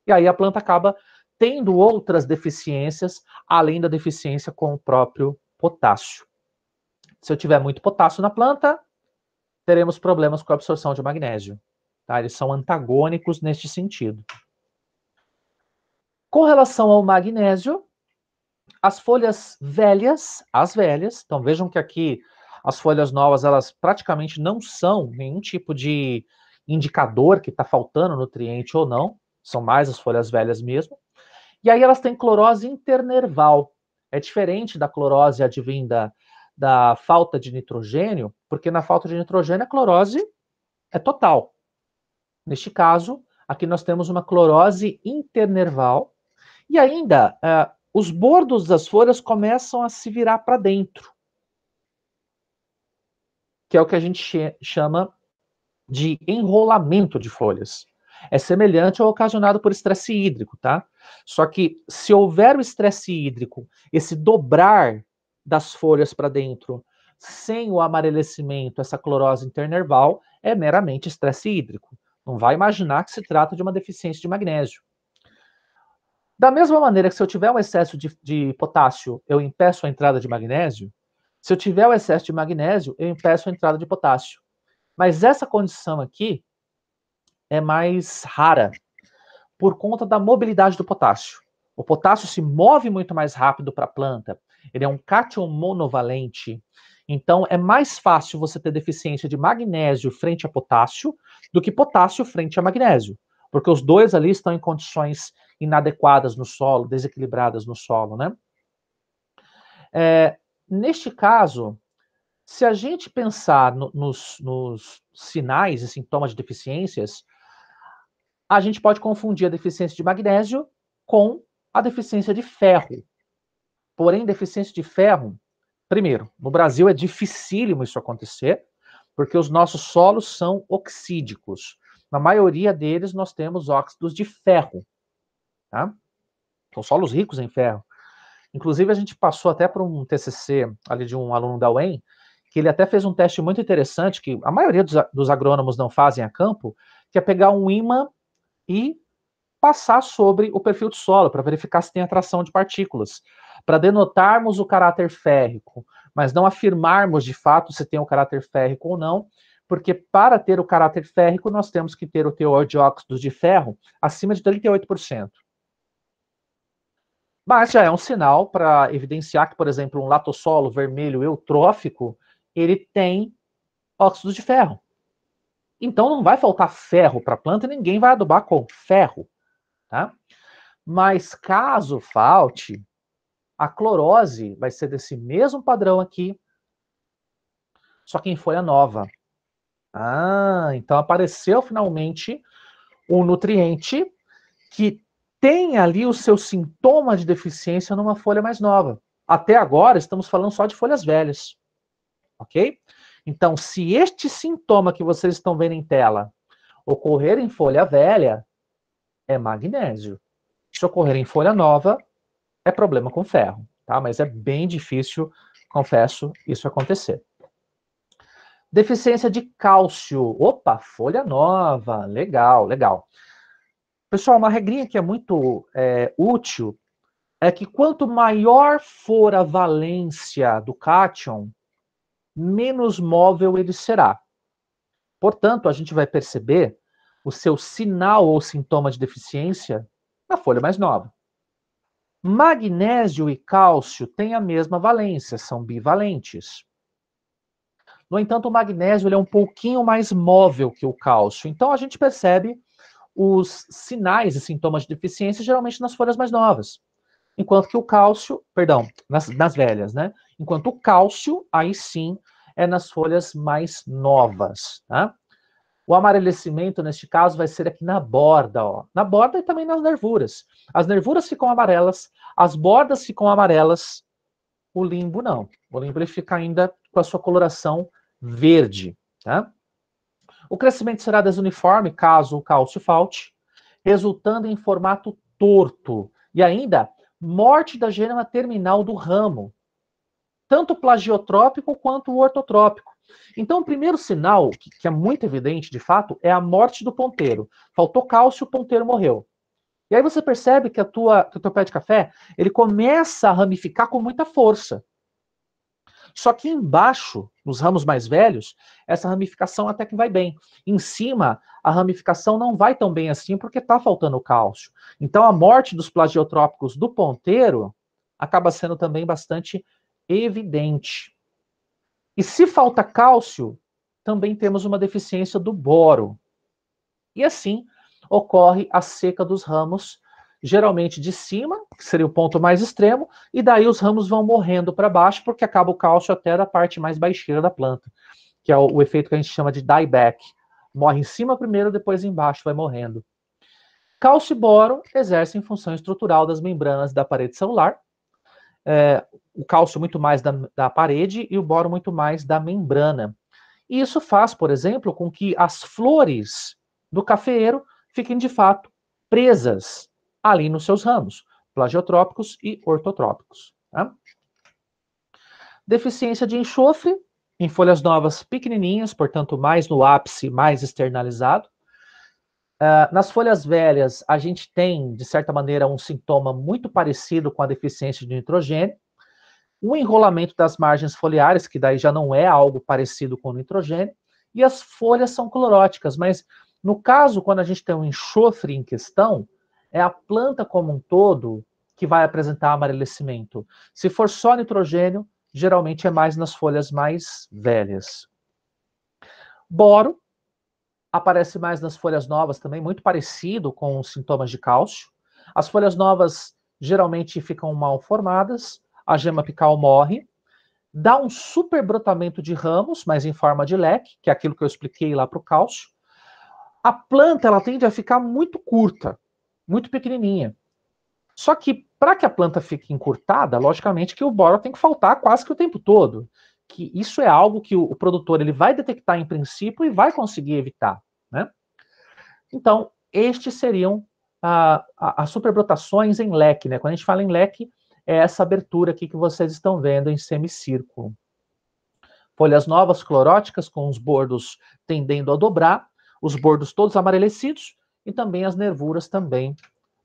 E aí a planta acaba tendo outras deficiências, além da deficiência com o próprio potássio. Se eu tiver muito potássio na planta, teremos problemas com a absorção de magnésio. Tá? Eles são antagônicos neste sentido. Com relação ao magnésio, as folhas velhas, então vejam que aqui as folhas novas, elas praticamente não são nenhum tipo de indicador que está faltando nutriente ou não, são mais as folhas velhas mesmo. E aí elas têm clorose internerval. É diferente da clorose advinda da falta de nitrogênio, porque na falta de nitrogênio a clorose é total. Neste caso, aqui nós temos uma clorose internerval, e ainda os bordos das folhas começam a se virar para dentro, que é o que a gente chama de enrolamento de folhas. É semelhante ao ocasionado por estresse hídrico, tá? Só que se houver o estresse hídrico, esse dobrar das folhas para dentro, sem o amarelecimento, essa clorose internerval, é meramente estresse hídrico. Não vai imaginar que se trata de uma deficiência de magnésio. Da mesma maneira que se eu tiver um excesso de potássio, eu impeço a entrada de magnésio, se eu tiver o excesso de magnésio, eu impeço a entrada de potássio. Mas essa condição aqui é mais rara, por conta da mobilidade do potássio. O potássio se move muito mais rápido para a planta, ele é um cátion monovalente, então é mais fácil você ter deficiência de magnésio frente a potássio do que potássio frente a magnésio, porque os dois ali estão em condições inadequadas no solo, desequilibradas no solo, né? Neste caso, se a gente pensar nos sinais e sintomas de deficiências, a gente pode confundir a deficiência de magnésio com a deficiência de ferro. Porém, deficiência de ferro, primeiro, no Brasil é dificílimo isso acontecer, porque os nossos solos são oxídicos. Na maioria deles, nós temos óxidos de ferro. Tá? São solos ricos em ferro. Inclusive, a gente passou até por um TCC ali de um aluno da UEM, que ele até fez um teste muito interessante, que a maioria dos agrônomos não fazem a campo, que é pegar um ímã e passar sobre o perfil do solo, para verificar se tem atração de partículas, para denotarmos o caráter férrico, mas não afirmarmos de fato se tem o caráter férrico ou não, porque para ter o caráter férrico, nós temos que ter o teor de óxidos de ferro acima de 38%. Mas já é um sinal para evidenciar que, por exemplo, um latossolo vermelho eutrófico, ele tem óxidos de ferro. Então não vai faltar ferro para a planta e ninguém vai adubar com ferro. Tá? Mas caso falte, a clorose vai ser desse mesmo padrão aqui, só que em folha nova. Então apareceu finalmente um nutriente que tem ali o seu sintoma de deficiência numa folha mais nova. Até agora estamos falando só de folhas velhas, ok? Então, se este sintoma que vocês estão vendo em tela ocorrer em folha velha, é magnésio. Se ocorrer em folha nova, é problema com ferro, tá? Mas é bem difícil, confesso, isso acontecer. Deficiência de cálcio. Opa, folha nova. Legal, legal. Pessoal, uma regrinha que é muito útil é que quanto maior for a valência do cátion, menos móvel ele será. Portanto, a gente vai perceber o seu sinal ou sintoma de deficiência na folha mais nova. Magnésio e cálcio têm a mesma valência, são bivalentes. No entanto, o magnésio ele é um pouquinho mais móvel que o cálcio. Então, a gente percebe os sinais e sintomas de deficiência geralmente nas folhas mais novas. Enquanto que o cálcio, perdão, nas velhas, né? Enquanto o cálcio, aí sim, é nas folhas mais novas, tá? O amarelecimento, neste caso, vai ser aqui na borda, ó. Na borda e também nas nervuras. As nervuras ficam amarelas, as bordas ficam amarelas, o limbo não. O limbo ele fica ainda com a sua coloração verde, tá? O crescimento será desuniforme, caso o cálcio falte, resultando em formato torto. E ainda, morte da gênema terminal do ramo, tanto plagiotrópico quanto ortotrópico. Então, o primeiro sinal, que é muito evidente, de fato, é a morte do ponteiro. Faltou cálcio, o ponteiro morreu. E aí você percebe que o teu pé de café, ele começa a ramificar com muita força. Só que embaixo, nos ramos mais velhos, essa ramificação até que vai bem. Em cima, a ramificação não vai tão bem assim, porque está faltando cálcio. Então, a morte dos plagiotrópicos do ponteiro acaba sendo também bastante evidente. E se falta cálcio, também temos uma deficiência do boro. E assim ocorre a seca dos ramos, geralmente de cima, que seria o ponto mais extremo, e daí os ramos vão morrendo para baixo, porque acaba o cálcio até da parte mais baixeira da planta, que é o efeito que a gente chama de dieback. Morre em cima primeiro, depois embaixo vai morrendo. Cálcio e boro exercem função estrutural das membranas da parede celular, o cálcio muito mais da parede e o boro muito mais da membrana. E isso faz, por exemplo, com que as flores do cafeeiro fiquem de fato presas ali nos seus ramos, plagiotrópicos e ortotrópicos. Tá? Deficiência de enxofre, em folhas novas pequenininhas, portanto mais no ápice, mais externalizado. Nas folhas velhas, a gente tem, de certa maneira, um sintoma muito parecido com a deficiência de nitrogênio. O enrolamento das margens foliares, que daí já não é algo parecido com o nitrogênio, e as folhas são cloróticas, mas no caso, quando a gente tem um enxofre em questão, é a planta como um todo que vai apresentar amarelecimento. Se for só nitrogênio, geralmente é mais nas folhas mais velhas. Boro aparece mais nas folhas novas também, muito parecido com os sintomas de cálcio. As folhas novas geralmente ficam mal formadas, a gema apical morre, dá um super brotamento de ramos, mas em forma de leque, que é aquilo que eu expliquei lá para o cálcio. A planta ela tende a ficar muito curta, muito pequenininha. Só que Para que a planta fique encurtada, logicamente que o boro tem que faltar quase que o tempo todo. Que isso é algo que o produtor ele vai detectar em princípio e vai conseguir evitar, né? Então, estes seriam as superbrotações em leque, né? Quando a gente fala em leque, é essa abertura aqui que vocês estão vendo em semicírculo. Folhas novas, cloróticas, com os bordos tendendo a dobrar, os bordos todos amarelecidos e também as nervuras também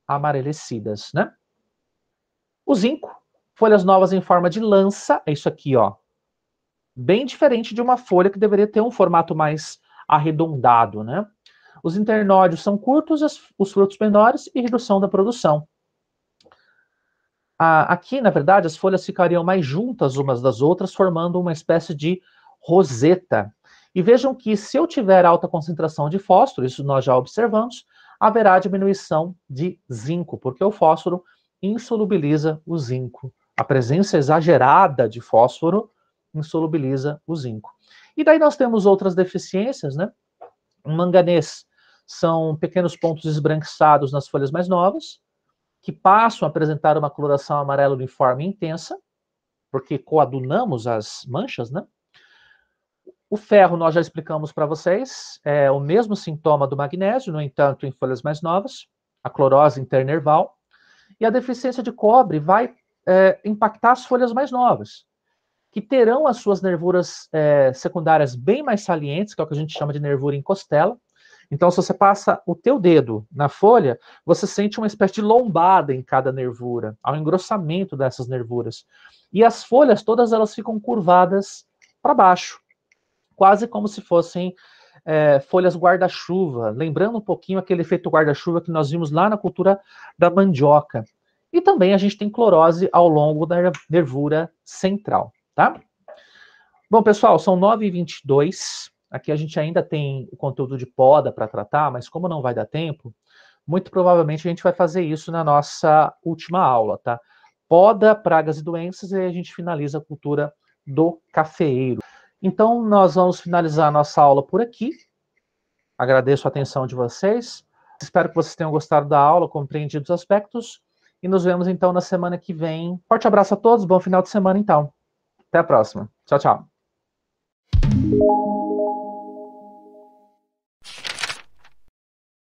amarelecidas, né? O zinco, folhas novas em forma de lança, é isso aqui, ó. Bem diferente de uma folha que deveria ter um formato mais arredondado, né? Os internódios são curtos, os frutos menores e redução da produção. Aqui, na verdade, as folhas ficariam mais juntas umas das outras, formando uma espécie de roseta. E vejam que se eu tiver alta concentração de fósforo, isso nós já observamos, haverá diminuição de zinco, porque o fósforo insolubiliza o zinco. A presença exagerada de fósforo insolubiliza o zinco. E daí nós temos outras deficiências, né? O manganês são pequenos pontos esbranquiçados nas folhas mais novas, que passam a apresentar uma coloração amarela uniforme intensa, porque coadunamos as manchas, né? O ferro nós já explicamos para vocês, é o mesmo sintoma do magnésio, no entanto, em folhas mais novas, a clorose internerval, e a deficiência de cobre vai impactar as folhas mais novas, que terão as suas nervuras secundárias bem mais salientes, que é o que a gente chama de nervura em costela. Então, se você passa o teu dedo na folha, você sente uma espécie de lombada em cada nervura, há um engrossamento dessas nervuras. E as folhas, todas elas ficam curvadas para baixo, quase como se fossem folhas guarda-chuva, lembrando um pouquinho aquele efeito guarda-chuva que nós vimos lá na cultura da mandioca. E também a gente tem clorose ao longo da nervura central, tá? Bom, pessoal, são 9h22. Aqui a gente ainda tem o conteúdo de poda para tratar, mas como não vai dar tempo, muito provavelmente a gente vai fazer isso na nossa última aula, tá? Poda, pragas e doenças, e aí a gente finaliza a cultura do cafeeiro. Então, nós vamos finalizar a nossa aula por aqui. Agradeço a atenção de vocês. Espero que vocês tenham gostado da aula, compreendido os aspectos. E nos vemos, então, na semana que vem. Forte abraço a todos, bom final de semana, então. Até a próxima. Tchau, tchau.